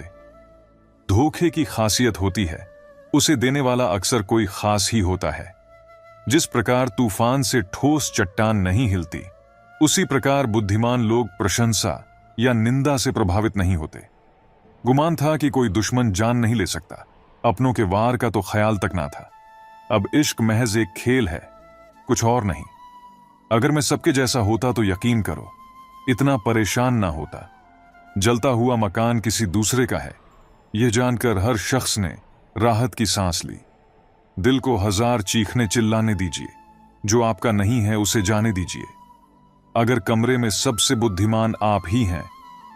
धोखे की खासियत होती है, उसे देने वाला अक्सर कोई खास ही होता है। जिस प्रकार तूफान से ठोस चट्टान नहीं हिलती, उसी प्रकार बुद्धिमान लोग प्रशंसा या निंदा से प्रभावित नहीं होते। गुमान था कि कोई दुश्मन जान नहीं ले सकता, अपनों के वार का तो ख्याल तक ना था। अब इश्क महज एक खेल है, कुछ और नहीं। अगर मैं सबके जैसा होता तो यकीन करो इतना परेशान ना होता। जलता हुआ मकान किसी दूसरे का है, यह जानकर हर शख्स ने राहत की सांस ली। दिल को 1000 चीखने चिल्लाने दीजिए, जो आपका नहीं है उसे जाने दीजिए। अगर कमरे में सबसे बुद्धिमान आप ही हैं,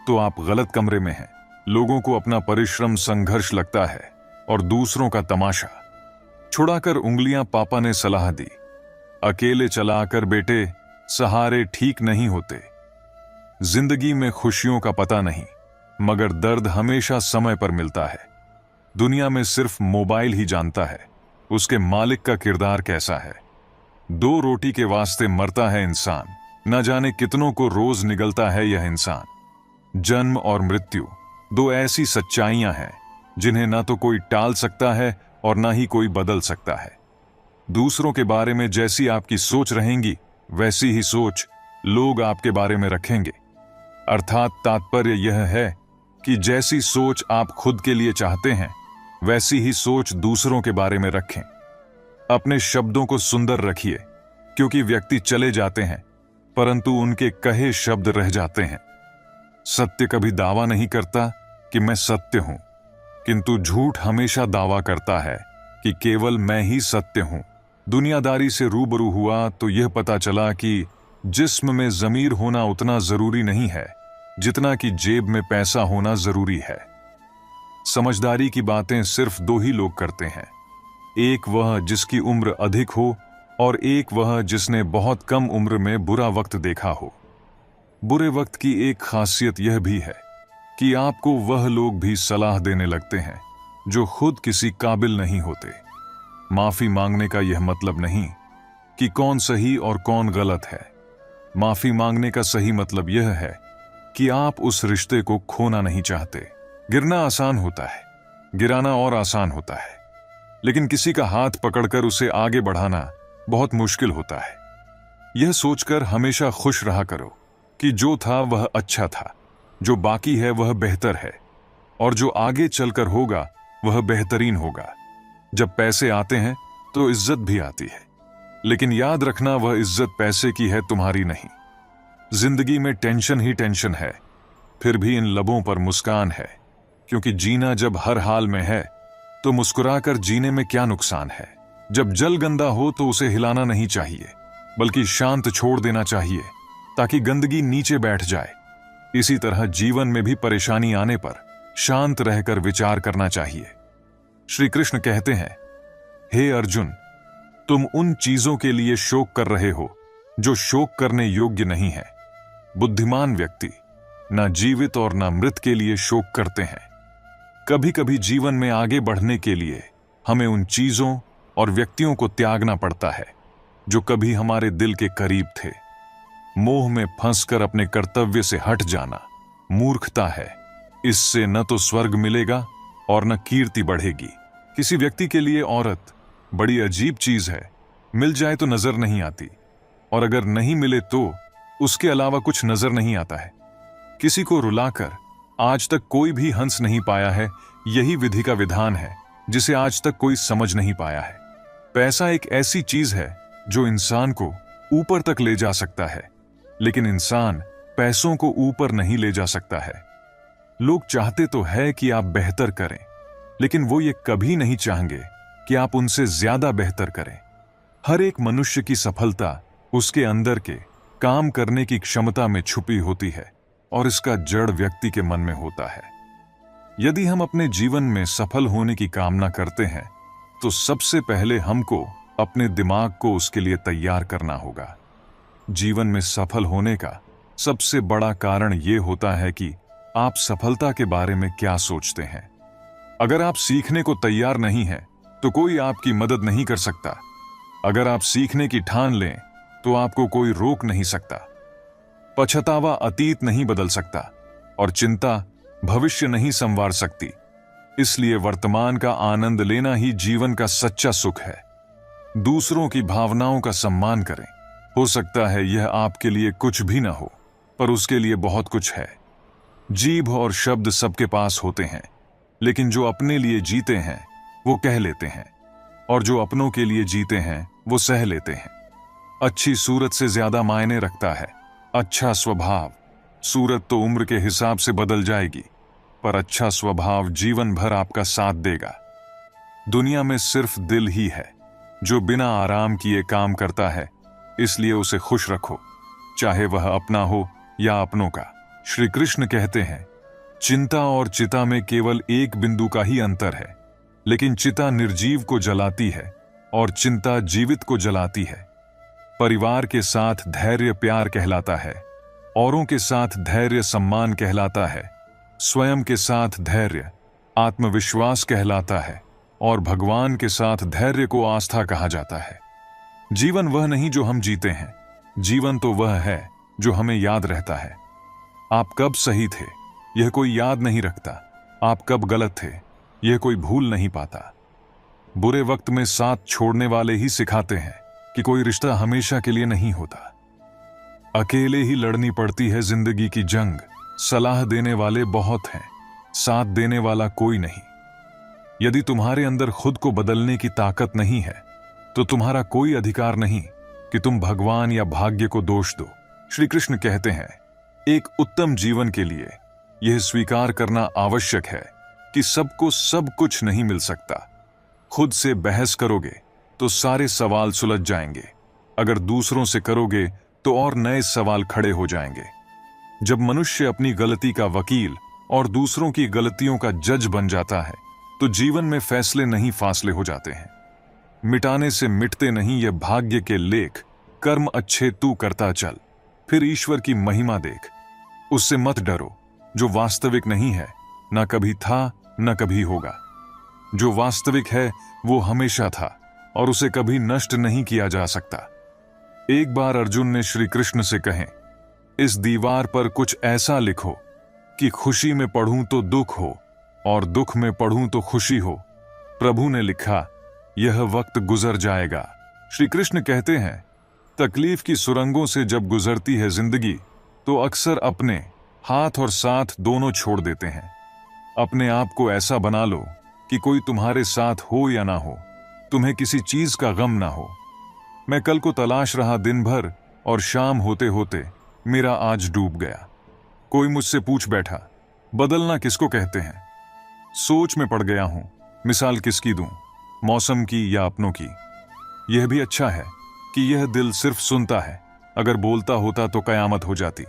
तो आप गलत कमरे में हैं। लोगों को अपना परिश्रम संघर्ष लगता है और दूसरों का तमाशा। छुड़ाकर उंगलियां पापा ने सलाह दी। अकेले चलाकर बेटे, सहारे ठीक नहीं होते। जिंदगी में खुशियों का पता नहीं, मगर दर्द हमेशा समय पर मिलता है। दुनिया में सिर्फ मोबाइल ही जानता है उसके मालिक का किरदार कैसा है। 2 रोटी के वास्ते मरता है इंसान, न जाने कितनों को रोज निगलता है यह इंसान। जन्म और मृत्यु 2 ऐसी सच्चाइयां हैं जिन्हें ना तो कोई टाल सकता है और ना ही कोई बदल सकता है। दूसरों के बारे में जैसी आपकी सोच रहेंगी, वैसी ही सोच लोग आपके बारे में रखेंगे। अर्थात तात्पर्य यह है कि जैसी सोच आप खुद के लिए चाहते हैं, वैसी ही सोच दूसरों के बारे में रखें। अपने शब्दों को सुंदर रखिए, क्योंकि व्यक्ति चले जाते हैं परंतु उनके कहे शब्द रह जाते हैं। सत्य कभी दावा नहीं करता कि मैं सत्य हूं, किंतु झूठ हमेशा दावा करता है कि केवल मैं ही सत्य हूं। दुनियादारी से रूबरू हुआ तो यह पता चला कि जिस्म में ज़मीर होना उतना जरूरी नहीं है जितना कि जेब में पैसा होना जरूरी है। समझदारी की बातें सिर्फ 2 ही लोग करते हैं, एक वह जिसकी उम्र अधिक हो और एक वह जिसने बहुत कम उम्र में बुरा वक्त देखा हो। बुरे वक्त की एक खासियत यह भी है कि आपको वह लोग भी सलाह देने लगते हैं जो खुद किसी काबिल नहीं होते। माफी मांगने का यह मतलब नहीं कि कौन सही और कौन गलत है। माफी मांगने का सही मतलब यह है कि आप उस रिश्ते को खोना नहीं चाहते। गिरना आसान होता है, गिराना और आसान होता है, लेकिन किसी का हाथ पकड़कर उसे आगे बढ़ाना बहुत मुश्किल होता है। यह सोचकर हमेशा खुश रहा करो कि जो था वह अच्छा था, जो बाकी है वह बेहतर है, और जो आगे चलकर होगा वह बेहतरीन होगा। जब पैसे आते हैं तो इज्जत भी आती है, लेकिन याद रखना वह इज्जत पैसे की है, तुम्हारी नहीं। जिंदगी में टेंशन ही टेंशन है, फिर भी इन लबों पर मुस्कान है, क्योंकि जीना जब हर हाल में है तो मुस्कुराकर जीने में क्या नुकसान है। जब जल गंदा हो तो उसे हिलाना नहीं चाहिए, बल्कि शांत छोड़ देना चाहिए ताकि गंदगी नीचे बैठ जाए। इसी तरह जीवन में भी परेशानी आने पर शांत रहकर विचार करना चाहिए। श्री कृष्ण कहते हैं, हे अर्जुन, तुम उन चीजों के लिए शोक कर रहे हो जो शोक करने योग्य नहीं है। बुद्धिमान व्यक्ति ना जीवित और ना मृत के लिए शोक करते हैं। कभी कभी जीवन में आगे बढ़ने के लिए हमें उन चीजों और व्यक्तियों को त्यागना पड़ता है जो कभी हमारे दिल के करीब थे। मोह में फंसकर अपने कर्तव्य से हट जाना मूर्खता है। इससे न तो स्वर्ग मिलेगा और न कीर्ति बढ़ेगी। किसी व्यक्ति के लिए औरत बड़ी अजीब चीज है, मिल जाए तो नजर नहीं आती, और अगर नहीं मिले तो उसके अलावा कुछ नजर नहीं आता है। किसी को रुलाकर आज तक कोई भी हंस नहीं पाया है, यही विधि का विधान है जिसे आज तक कोई समझ नहीं पाया है। पैसा एक ऐसी चीज है जो इंसान को ऊपर तक ले जा सकता है, लेकिन इंसान पैसों को ऊपर नहीं ले जा सकता है। लोग चाहते तो है कि आप बेहतर करें, लेकिन वो ये कभी नहीं चाहेंगे कि आप उनसे ज्यादा बेहतर करें। हर एक मनुष्य की सफलता उसके अंदर के काम करने की क्षमता में छुपी होती है, और इसका जड़ व्यक्ति के मन में होता है। यदि हम अपने जीवन में सफल होने की कामना करते हैं तो सबसे पहले हमको अपने दिमाग को उसके लिए तैयार करना होगा। जीवन में सफल होने का सबसे बड़ा कारण यह होता है कि आप सफलता के बारे में क्या सोचते हैं। अगर आप सीखने को तैयार नहीं हैं तो कोई आपकी मदद नहीं कर सकता। अगर आप सीखने की ठान लें तो आपको कोई रोक नहीं सकता। पछतावा अतीत नहीं बदल सकता और चिंता भविष्य नहीं संवार सकती। इसलिए वर्तमान का आनंद लेना ही जीवन का सच्चा सुख है। दूसरों की भावनाओं का सम्मान करें। हो सकता है यह आपके लिए कुछ भी ना हो, पर उसके लिए बहुत कुछ है। जीभ और शब्द सबके पास होते हैं, लेकिन जो अपने लिए जीते हैं वो कह लेते हैं, और जो अपनों के लिए जीते हैं वो सह लेते हैं। अच्छी सूरत से ज्यादा मायने रखता है अच्छा स्वभाव। सूरत तो उम्र के हिसाब से बदल जाएगी, पर अच्छा स्वभाव जीवन भर आपका साथ देगा। दुनिया में सिर्फ दिल ही है जो बिना आराम किए काम करता है इसलिए उसे खुश रखो, चाहे वह अपना हो या अपनों का। श्री कृष्ण कहते हैं, चिंता और चिता में केवल एक बिंदु का ही अंतर है, लेकिन चिता निर्जीव को जलाती है और चिंता जीवित को जलाती है। परिवार के साथ धैर्य प्यार कहलाता है, औरों के साथ धैर्य सम्मान कहलाता है, स्वयं के साथ धैर्य आत्मविश्वास कहलाता है और भगवान के साथ धैर्य को आस्था कहा जाता है। जीवन वह नहीं जो हम जीते हैं, जीवन तो वह है जो हमें याद रहता है। आप कब सही थे यह कोई याद नहीं रखता, आप कब गलत थे यह कोई भूल नहीं पाता। बुरे वक्त में साथ छोड़ने वाले ही सिखाते हैं कि कोई रिश्ता हमेशा के लिए नहीं होता। अकेले ही लड़नी पड़ती है जिंदगी की जंग, सलाह देने वाले बहुत हैं, साथ देने वाला कोई नहीं। यदि तुम्हारे अंदर खुद को बदलने की ताकत नहीं है तो तुम्हारा कोई अधिकार नहीं कि तुम भगवान या भाग्य को दोष दो। श्री कृष्ण कहते हैं, एक उत्तम जीवन के लिए यह स्वीकार करना आवश्यक है कि सबको सब कुछ नहीं मिल सकता। खुद से बहस करोगे तो सारे सवाल सुलझ जाएंगे, अगर दूसरों से करोगे तो और नए सवाल खड़े हो जाएंगे। जब मनुष्य अपनी गलती का वकील और दूसरों की गलतियों का जज बन जाता है तो जीवन में फैसले नहीं फासले हो जाते हैं। मिटाने से मिटते नहीं ये भाग्य के लेख, कर्म अच्छे तू करता चल, फिर ईश्वर की महिमा देख। उससे मत डरो जो वास्तविक नहीं है, ना कभी था न कभी होगा। जो वास्तविक है वो हमेशा था और उसे कभी नष्ट नहीं किया जा सकता। एक बार अर्जुन ने श्री कृष्ण से कहे, इस दीवार पर कुछ ऐसा लिखो कि खुशी में पढ़ूं तो दुख हो और दुख में पढ़ूं तो खुशी हो। प्रभु ने लिखा, यह वक्त गुजर जाएगा। श्री कृष्ण कहते हैं, तकलीफ की सुरंगों से जब गुजरती है जिंदगी तो अक्सर अपने हाथ और साथ दोनों छोड़ देते हैं। अपने आप को ऐसा बना लो कि कोई तुम्हारे साथ हो या ना हो, तुम्हें किसी चीज का गम ना हो। मैं कल को तलाश रहा दिन भर और शाम होते होते मेरा आज डूब गया। कोई मुझसे पूछ बैठा, बदलना किसको कहते हैं? सोच में पड़ गया हूं, मिसाल किसकी दूं, मौसम की या अपनों की? यह भी अच्छा है कि यह दिल सिर्फ सुनता है, अगर बोलता होता तो कयामत हो जाती।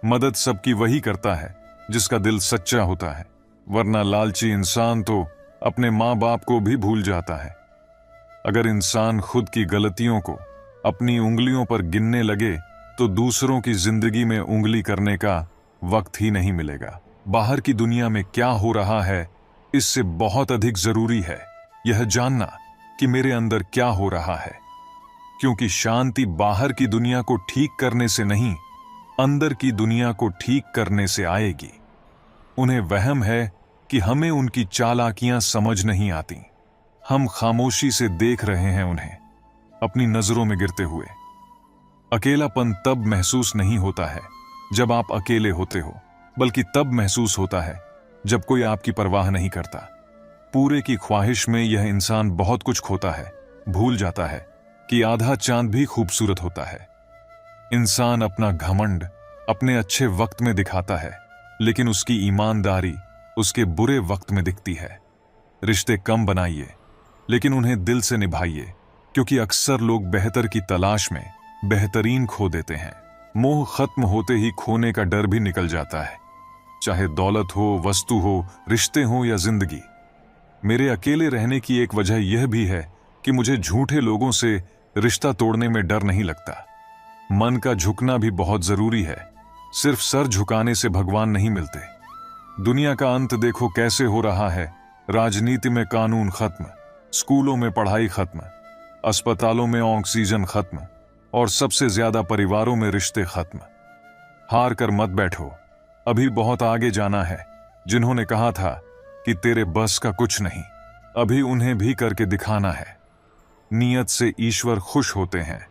मदद सबकी वही करता है जिसका दिल सच्चा होता है, वरना लालची इंसान तो अपने माँ बाप को भी भूल जाता है। अगर इंसान खुद की गलतियों को अपनी उंगलियों पर गिनने लगे तो दूसरों की जिंदगी में उंगली करने का वक्त ही नहीं मिलेगा। बाहर की दुनिया में क्या हो रहा है इससे बहुत अधिक जरूरी है यह जानना कि मेरे अंदर क्या हो रहा है, क्योंकि शांति बाहर की दुनिया को ठीक करने से नहीं, अंदर की दुनिया को ठीक करने से आएगी। उन्हें वहम है कि हमें उनकी चालाकियां समझ नहीं आती। हम खामोशी से देख रहे हैं उन्हें अपनी नजरों में गिरते हुए। अकेलापन तब महसूस नहीं होता है जब आप अकेले होते हो, बल्कि तब महसूस होता है जब कोई आपकी परवाह नहीं करता। पूरे की ख्वाहिश में यह इंसान बहुत कुछ खोता है, भूल जाता है कि आधा चांद भी खूबसूरत होता है। इंसान अपना घमंड अपने अच्छे वक्त में दिखाता है, लेकिन उसकी ईमानदारी उसके बुरे वक्त में दिखती है। रिश्ते कम बनाइए, लेकिन उन्हें दिल से निभाइए, क्योंकि अक्सर लोग बेहतर की तलाश में बेहतरीन खो देते हैं। मोह खत्म होते ही खोने का डर भी निकल जाता है, चाहे दौलत हो, वस्तु हो, रिश्ते हो या जिंदगी। मेरे अकेले रहने की एक वजह यह भी है कि मुझे झूठे लोगों से रिश्ता तोड़ने में डर नहीं लगता। मन का झुकना भी बहुत जरूरी है, सिर्फ सर झुकाने से भगवान नहीं मिलते। दुनिया का अंत देखो कैसे हो रहा है। राजनीति में कानून खत्म, स्कूलों में पढ़ाई खत्म, अस्पतालों में ऑक्सीजन खत्म और सबसे ज्यादा परिवारों में रिश्ते खत्म। हार कर मत बैठो, अभी बहुत आगे जाना है। जिन्होंने कहा था कि तेरे बस का कुछ नहीं, अभी उन्हें भी करके दिखाना है। नियत से ईश्वर खुश होते हैं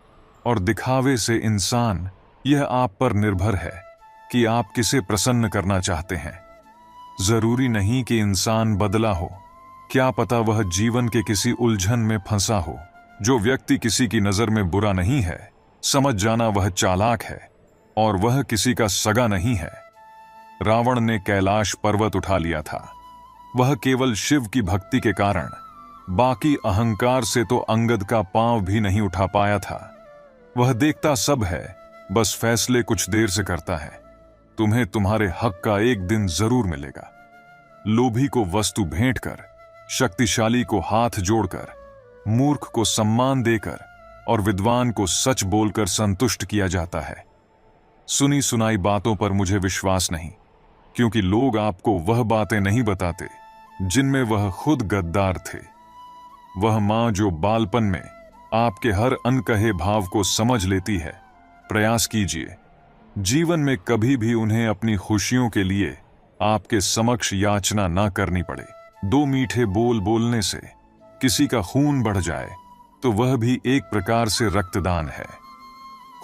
और दिखावे से इंसान। यह आप पर निर्भर है कि आप किसे प्रसन्न करना चाहते हैं। जरूरी नहीं कि इंसान बदला हो, क्या पता वह जीवन के किसी उलझन में फंसा हो। जो व्यक्ति किसी की नजर में बुरा नहीं है, समझ जाना वह चालाक है और वह किसी का सगा नहीं है। रावण ने कैलाश पर्वत उठा लिया था, वह केवल शिव की भक्ति के कारण, बाकी अहंकार से तो अंगद का पांव भी नहीं उठा पाया था। वह देखता सब है, बस फैसले कुछ देर से करता है। तुम्हें तुम्हारे हक का एक दिन जरूर मिलेगा। लोभी को वस्तु भेंट कर, शक्तिशाली को हाथ जोड़कर, मूर्ख को सम्मान देकर और विद्वान को सच बोलकर संतुष्ट किया जाता है। सुनी सुनाई बातों पर मुझे विश्वास नहीं, क्योंकि लोग आपको वह बातें नहीं बताते जिनमें वह खुद गद्दार थे। वह मां जो बालपन में आपके हर अनकहे भाव को समझ लेती है, प्रयास कीजिए जीवन में कभी भी उन्हें अपनी खुशियों के लिए आपके समक्ष याचना ना करनी पड़े। दो मीठे बोल बोलने से किसी का खून बढ़ जाए तो वह भी एक प्रकार से रक्तदान है।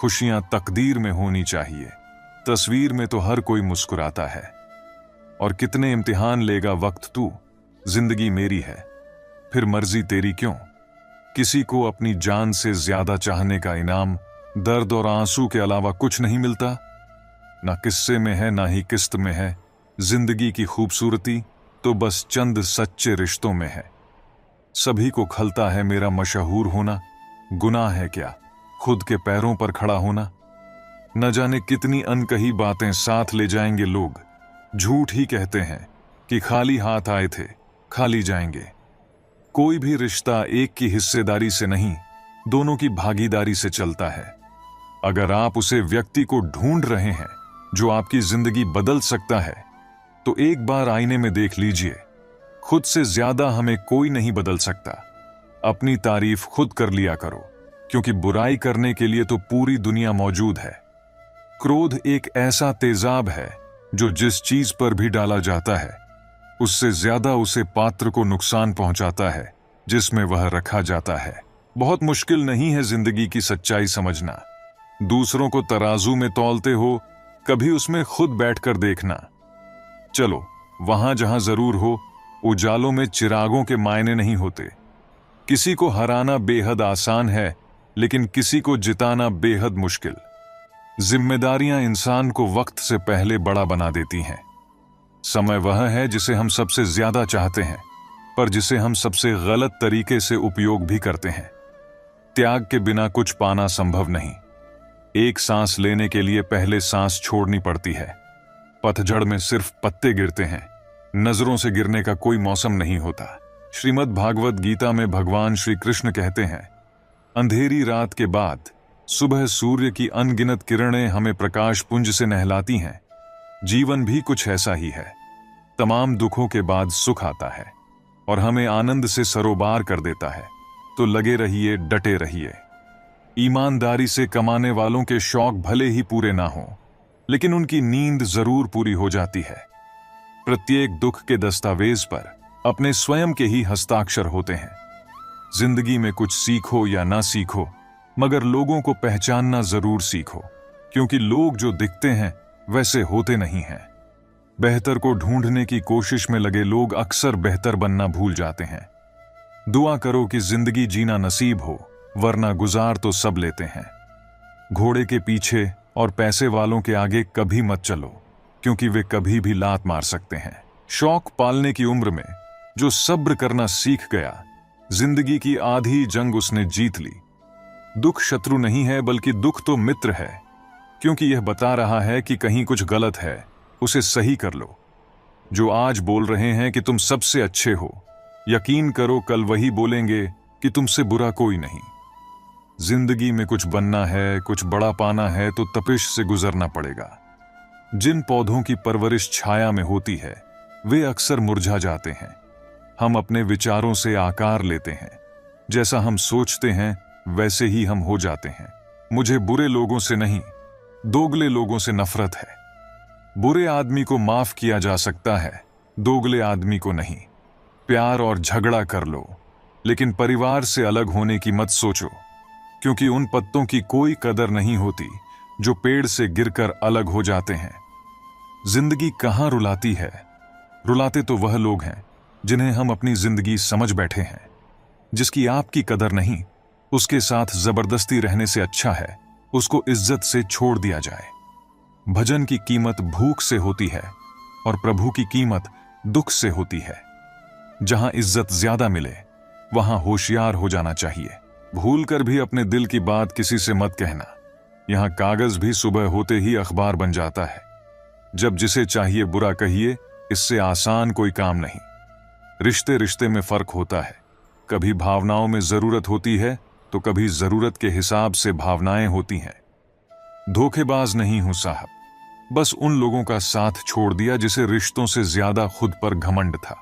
खुशियां तकदीर में होनी चाहिए, तस्वीर में तो हर कोई मुस्कुराता है। और कितने इम्तिहान लेगा वक्त तू, जिंदगी मेरी है फिर मर्जी तेरी क्यों। किसी को अपनी जान से ज्यादा चाहने का इनाम दर्द और आंसू के अलावा कुछ नहीं मिलता। ना किस्से में है ना ही किस्त में है जिंदगी की खूबसूरती, तो बस चंद सच्चे रिश्तों में है। सभी को खलता है मेरा मशहूर होना, गुनाह है क्या खुद के पैरों पर खड़ा होना। न जाने कितनी अनकही बातें साथ ले जाएंगे लोग, झूठ ही कहते हैं कि खाली हाथ आए थे खाली जाएंगे। कोई भी रिश्ता एक की हिस्सेदारी से नहीं, दोनों की भागीदारी से चलता है। अगर आप उसे व्यक्ति को ढूंढ रहे हैं जो आपकी जिंदगी बदल सकता है, तो एक बार आईने में देख लीजिए। खुद से ज्यादा हमें कोई नहीं बदल सकता। अपनी तारीफ खुद कर लिया करो, क्योंकि बुराई करने के लिए तो पूरी दुनिया मौजूद है। क्रोध एक ऐसा तेजाब है जो जिस चीज पर भी डाला जाता है उससे ज्यादा उसे पात्र को नुकसान पहुंचाता है जिसमें वह रखा जाता है। बहुत मुश्किल नहीं है जिंदगी की सच्चाई समझना। दूसरों को तराजू में तौलते हो, कभी उसमें खुद बैठकर देखना। चलो वहां जहां जरूर हो, उजालों में चिरागों के मायने नहीं होते। किसी को हराना बेहद आसान है, लेकिन किसी को जिताना बेहद मुश्किल। जिम्मेदारियां इंसान को वक्त से पहले बड़ा बना देती हैं। समय वह है जिसे हम सबसे ज्यादा चाहते हैं, पर जिसे हम सबसे गलत तरीके से उपयोग भी करते हैं। त्याग के बिना कुछ पाना संभव नहीं। एक सांस लेने के लिए पहले सांस छोड़नी पड़ती है। पतझड़ में सिर्फ पत्ते गिरते हैं, नजरों से गिरने का कोई मौसम नहीं होता। श्रीमद् भागवत गीता में भगवान श्री कृष्ण कहते हैं, अंधेरी रात के बाद सुबह सूर्य की अनगिनत किरणें हमें प्रकाश पुंज से नहलाती हैं। जीवन भी कुछ ऐसा ही है। तमाम दुखों के बाद सुख आता है और हमें आनंद से सरोबार कर देता है। तो लगे रहिए, डटे रहिए। ईमानदारी से कमाने वालों के शौक भले ही पूरे ना हों, लेकिन उनकी नींद जरूर पूरी हो जाती है। प्रत्येक दुख के दस्तावेज पर अपने स्वयं के ही हस्ताक्षर होते हैं। जिंदगी में कुछ सीखो या ना सीखो, मगर लोगों को पहचानना जरूर सीखो, क्योंकि लोग जो दिखते हैं वैसे होते नहीं हैं। बेहतर को ढूंढने की कोशिश में लगे लोग अक्सर बेहतर बनना भूल जाते हैं। दुआ करो कि जिंदगी जीना नसीब हो, वरना गुजार तो सब लेते हैं। घोड़े के पीछे और पैसे वालों के आगे कभी मत चलो, क्योंकि वे कभी भी लात मार सकते हैं। शौक पालने की उम्र में जो सब्र करना सीख गया, जिंदगी की आधी जंग उसने जीत ली। दुख शत्रु नहीं है, बल्कि दुख तो मित्र है, क्योंकि यह बता रहा है कि कहीं कुछ गलत है, उसे सही कर लो। जो आज बोल रहे हैं कि तुम सबसे अच्छे हो, यकीन करो कल वही बोलेंगे कि तुमसे बुरा कोई नहीं। जिंदगी में कुछ बनना है, कुछ बड़ा पाना है, तो तपिश से गुजरना पड़ेगा। जिन पौधों की परवरिश छाया में होती है, वे अक्सर मुरझा जाते हैं। हम अपने विचारों से आकार लेते हैं। जैसा हम सोचते हैं वैसे ही हम हो जाते हैं। मुझे बुरे लोगों से नहीं, दोगले लोगों से नफरत है। बुरे आदमी को माफ किया जा सकता है, दोगले आदमी को नहीं। प्यार और झगड़ा कर लो, लेकिन परिवार से अलग होने की मत सोचो, क्योंकि उन पत्तों की कोई कदर नहीं होती जो पेड़ से गिरकर अलग हो जाते हैं। जिंदगी कहाँ रुलाती है? रुलाते तो वह लोग हैं जिन्हें हम अपनी जिंदगी समझ बैठे हैं। जिसकी आपकी कदर नहीं, उसके साथ जबरदस्ती रहने से अच्छा है उसको इज्जत से छोड़ दिया जाए। भजन की कीमत भूख से होती है और प्रभु की कीमत दुख से होती है। जहां इज्जत ज्यादा मिले, वहां होशियार हो जाना चाहिए। भूल कर भी अपने दिल की बात किसी से मत कहना। यहां कागज भी सुबह होते ही अखबार बन जाता है। जब जिसे चाहिए बुरा कहिए, इससे आसान कोई काम नहीं। रिश्ते रिश्ते में फर्क होता है। कभी भावनाओं में जरूरत होती है तो कभी जरूरत के हिसाब से भावनाएं होती हैं। धोखेबाज नहीं हूं साहब, बस उन लोगों का साथ छोड़ दिया जिसे रिश्तों से ज्यादा खुद पर घमंड था।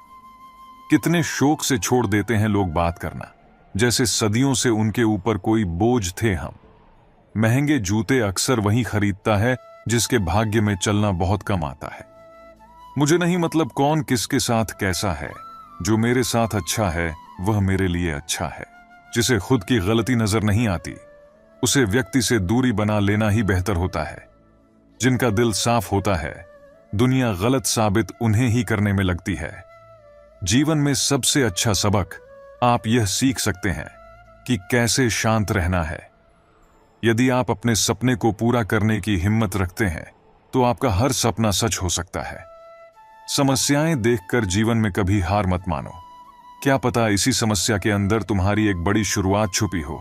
कितने शौक से छोड़ देते हैं लोग बात करना, जैसे सदियों से उनके ऊपर कोई बोझ थे हम। महंगे जूते अक्सर वही खरीदता है जिसके भाग्य में चलना बहुत कम आता है। मुझे नहीं मतलब कौन किसके साथ कैसा है, जो मेरे साथ अच्छा है वह मेरे लिए अच्छा है। जिसे खुद की गलती नजर नहीं आती, उसे व्यक्ति से दूरी बना लेना ही बेहतर होता है। जिनका दिल साफ होता है, दुनिया गलत साबित उन्हें ही करने में लगती है। जीवन में सबसे अच्छा सबक आप यह सीख सकते हैं कि कैसे शांत रहना है। यदि आप अपने सपने को पूरा करने की हिम्मत रखते हैं तो आपका हर सपना सच हो सकता है। समस्याएं देखकर जीवन में कभी हार मत मानो। क्या पता इसी समस्या के अंदर तुम्हारी एक बड़ी शुरुआत छुपी हो।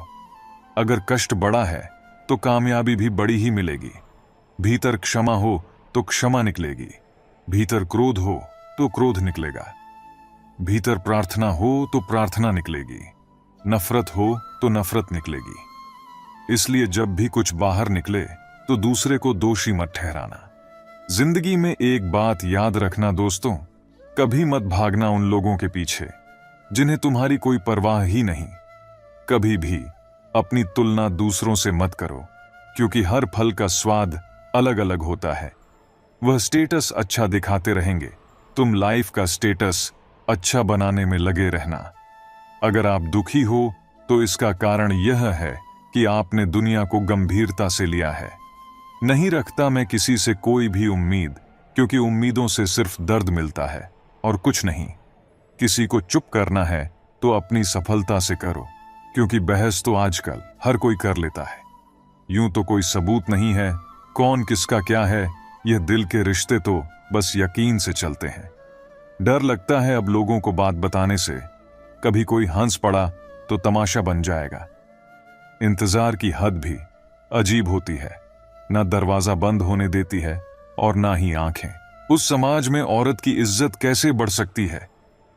अगर कष्ट बड़ा है तो कामयाबी भी बड़ी ही मिलेगी। भीतर क्षमा हो तो क्षमा निकलेगी, भीतर क्रोध हो तो क्रोध निकलेगा, भीतर प्रार्थना हो तो प्रार्थना निकलेगी, नफरत हो तो नफरत निकलेगी। इसलिए जब भी कुछ बाहर निकले तो दूसरे को दोषी मत ठहराना। जिंदगी में एक बात याद रखना दोस्तों, कभी मत भागना उन लोगों के पीछे जिन्हें तुम्हारी कोई परवाह ही नहीं। कभी भी अपनी तुलना दूसरों से मत करो, क्योंकि हर फल का स्वाद अलग अलग होता है। वह स्टेटस अच्छा दिखाते रहेंगे, तुम लाइफ का स्टेटस अच्छा बनाने में लगे रहना। अगर आप दुखी हो तो इसका कारण यह है कि आपने दुनिया को गंभीरता से लिया है। नहीं रखता मैं किसी से कोई भी उम्मीद, क्योंकि उम्मीदों से सिर्फ दर्द मिलता है और कुछ नहीं। किसी को चुप करना है तो अपनी सफलता से करो, क्योंकि बहस तो आजकल हर कोई कर लेता है। यूं तो कोई सबूत नहीं है कौन किसका क्या है, यह दिल के रिश्ते तो बस यकीन से चलते हैं। डर लगता है अब लोगों को बात बताने से, कभी कोई हंस पड़ा तो तमाशा बन जाएगा। इंतजार की हद भी अजीब होती है, ना दरवाजा बंद होने देती है और ना ही आंखें। उस समाज में औरत की इज्जत कैसे बढ़ सकती है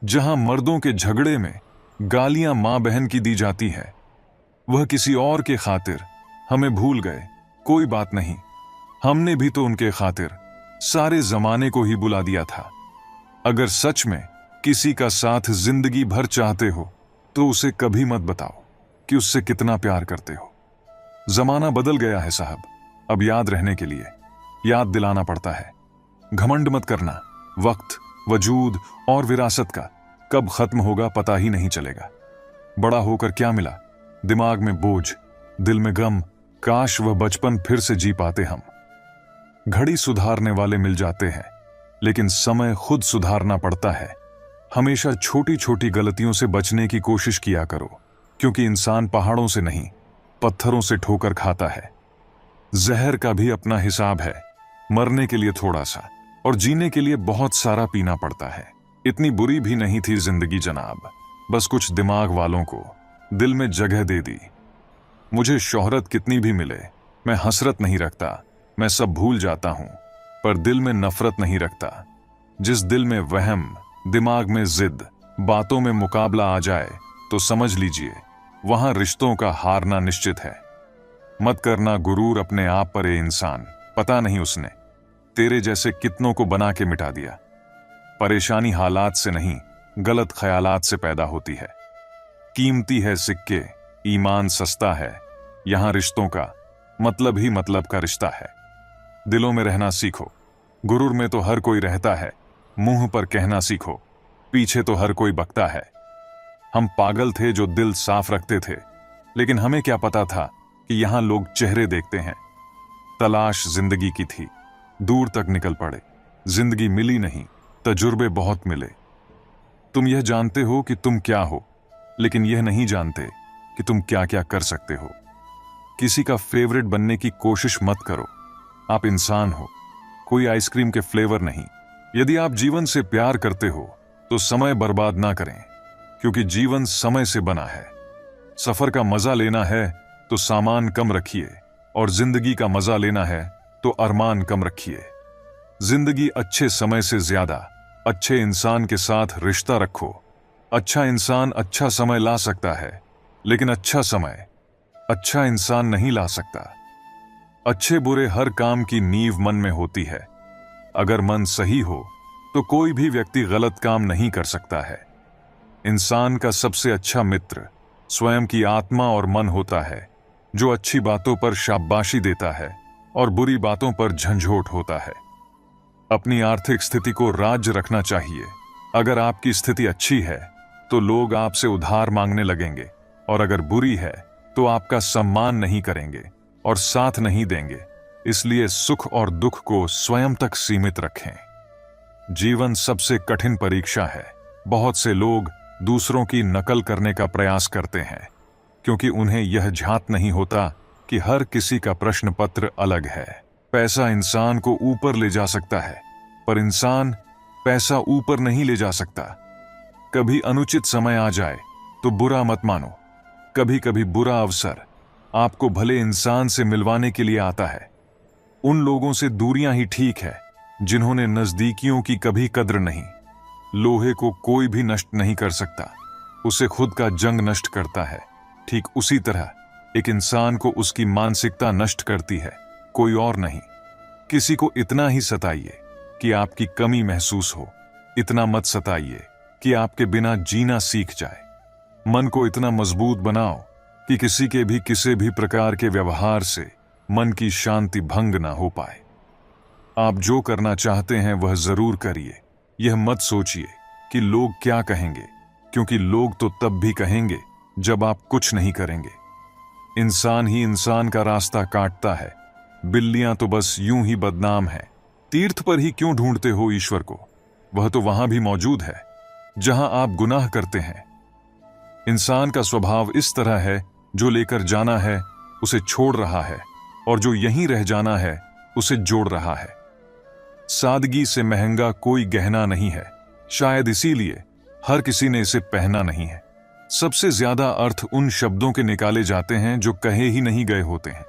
जहां मर्दों के झगड़े में गालियां मां बहन की दी जाती है। वह किसी और के खातिर हमें भूल गए, कोई बात नहीं, हमने भी तो उनके खातिर सारे जमाने को ही बुला दिया था। अगर सच में किसी का साथ जिंदगी भर चाहते हो तो उसे कभी मत बताओ कि उससे कितना प्यार करते हो। जमाना बदल गया है साहब, अब याद रहने के लिए याद दिलाना पड़ता है। घमंड मत करना, वक्त, वजूद और विरासत का कब खत्म होगा पता ही नहीं चलेगा। बड़ा होकर क्या मिला, दिमाग में बोझ, दिल में गम, काश वह बचपन फिर से जी पाते हम। घड़ी सुधारने वाले मिल जाते हैं, लेकिन समय खुद सुधारना पड़ता है। हमेशा छोटी छोटी गलतियों से बचने की कोशिश किया करो, क्योंकि इंसान पहाड़ों से नहीं पत्थरों से ठोकर खाता है। जहर का भी अपना हिसाब है, मरने के लिए थोड़ा सा और जीने के लिए बहुत सारा पीना पड़ता है। इतनी बुरी भी नहीं थी जिंदगी जनाब, बस कुछ दिमाग वालों को दिल में जगह दे दी। मुझे शोहरत कितनी भी मिले, मैं हसरत नहीं रखता, मैं सब भूल जाता हूं, पर दिल में नफरत नहीं रखता। जिस दिल में वहम, दिमाग में जिद, बातों में मुकाबला आ जाए तो समझ लीजिए वहां रिश्तों का हारना निश्चित है। मत करना गुरूर अपने आप पर ए इंसान, पता नहीं उसने तेरे जैसे कितनों को बना के मिटा दिया। परेशानी हालात से नहीं, गलत ख्यालात से पैदा होती है। कीमती है सिक्के, ईमान सस्ता है। यहां रिश्तों का मतलब ही मतलब का रिश्ता है। दिलों में रहना सीखो, गुरूर में तो हर कोई रहता है, मुंह पर कहना सीखो, पीछे तो हर कोई बकता है। हम पागल थे जो दिल साफ रखते थे, लेकिन हमें क्या पता था कि यहां लोग चेहरे देखते हैं। तलाश जिंदगी की थी, दूर तक निकल पड़े, जिंदगी मिली नहीं, तजुर्बे बहुत मिले। तुम यह जानते हो कि तुम क्या हो, लेकिन यह नहीं जानते कि तुम क्या क्या कर सकते हो। किसी का फेवरेट बनने की कोशिश मत करो, आप इंसान हो, कोई आइसक्रीम के फ्लेवर नहीं। यदि आप जीवन से प्यार करते हो तो समय बर्बाद ना करें, क्योंकि जीवन समय से बना है। सफर का मजा लेना है तो सामान कम रखिए, और जिंदगी का मजा लेना है तो अरमान कम रखिए। जिंदगी अच्छे समय से ज्यादा अच्छे इंसान के साथ रिश्ता रखो। अच्छा इंसान अच्छा समय ला सकता है, लेकिन अच्छा समय अच्छा इंसान नहीं ला सकता। अच्छे बुरे हर काम की नींव मन में होती है। अगर मन सही हो तो कोई भी व्यक्ति गलत काम नहीं कर सकता है। इंसान का सबसे अच्छा मित्र स्वयं की आत्मा और मन होता है, जो अच्छी बातों पर शाबाशी देता है और बुरी बातों पर झंझोट होता है। अपनी आर्थिक स्थिति को राज्य रखना चाहिए। अगर आपकी स्थिति अच्छी है तो लोग आपसे उधार मांगने लगेंगे, और अगर बुरी है तो आपका सम्मान नहीं करेंगे और साथ नहीं देंगे। इसलिए सुख और दुख को स्वयं तक सीमित रखें। जीवन सबसे कठिन परीक्षा है। बहुत से लोग दूसरों की नकल करने का प्रयास करते हैं, क्योंकि उन्हें यह झात नहीं होता कि हर किसी का प्रश्न पत्र अलग है। पैसा इंसान को ऊपर ले जा सकता है, पर इंसान पैसा ऊपर नहीं ले जा सकता। कभी अनुचित समय आ जाए तो बुरा मत मानो। कभी कभी बुरा अवसर आपको भले इंसान से मिलवाने के लिए आता है। उन लोगों से दूरियां ही ठीक है जिन्होंने नजदीकियों की कभी कद्र नहीं। लोहे को कोई भी नष्ट नहीं कर सकता, उसे खुद का जंग नष्ट करता है। ठीक उसी तरह एक इंसान को उसकी मानसिकता नष्ट करती है, कोई और नहीं। किसी को इतना ही सताइए कि आपकी कमी महसूस हो, इतना मत सताइए कि आपके बिना जीना सीख जाए। मन को इतना मजबूत बनाओ कि किसी के भी किसी भी प्रकार के व्यवहार से मन की शांति भंग ना हो पाए। आप जो करना चाहते हैं वह जरूर करिए। यह मत सोचिए कि लोग क्या कहेंगे, क्योंकि लोग तो तब भी कहेंगे जब आप कुछ नहीं करेंगे। इंसान ही इंसान का रास्ता काटता है। बिल्लियां तो बस यूं ही बदनाम है। तीर्थ पर ही क्यों ढूंढते हो ईश्वर को? वह तो वहां भी मौजूद है जहां आप गुनाह करते हैं। इंसान का स्वभाव इस तरह है, जो लेकर जाना है उसे छोड़ रहा है, और जो यहीं रह जाना है उसे जोड़ रहा है। सादगी से महंगा कोई गहना नहीं है, शायद इसीलिए हर किसी ने इसे पहना नहीं है। सबसे ज्यादा अर्थ उन शब्दों के निकाले जाते हैं जो कहे ही नहीं गए होते हैं।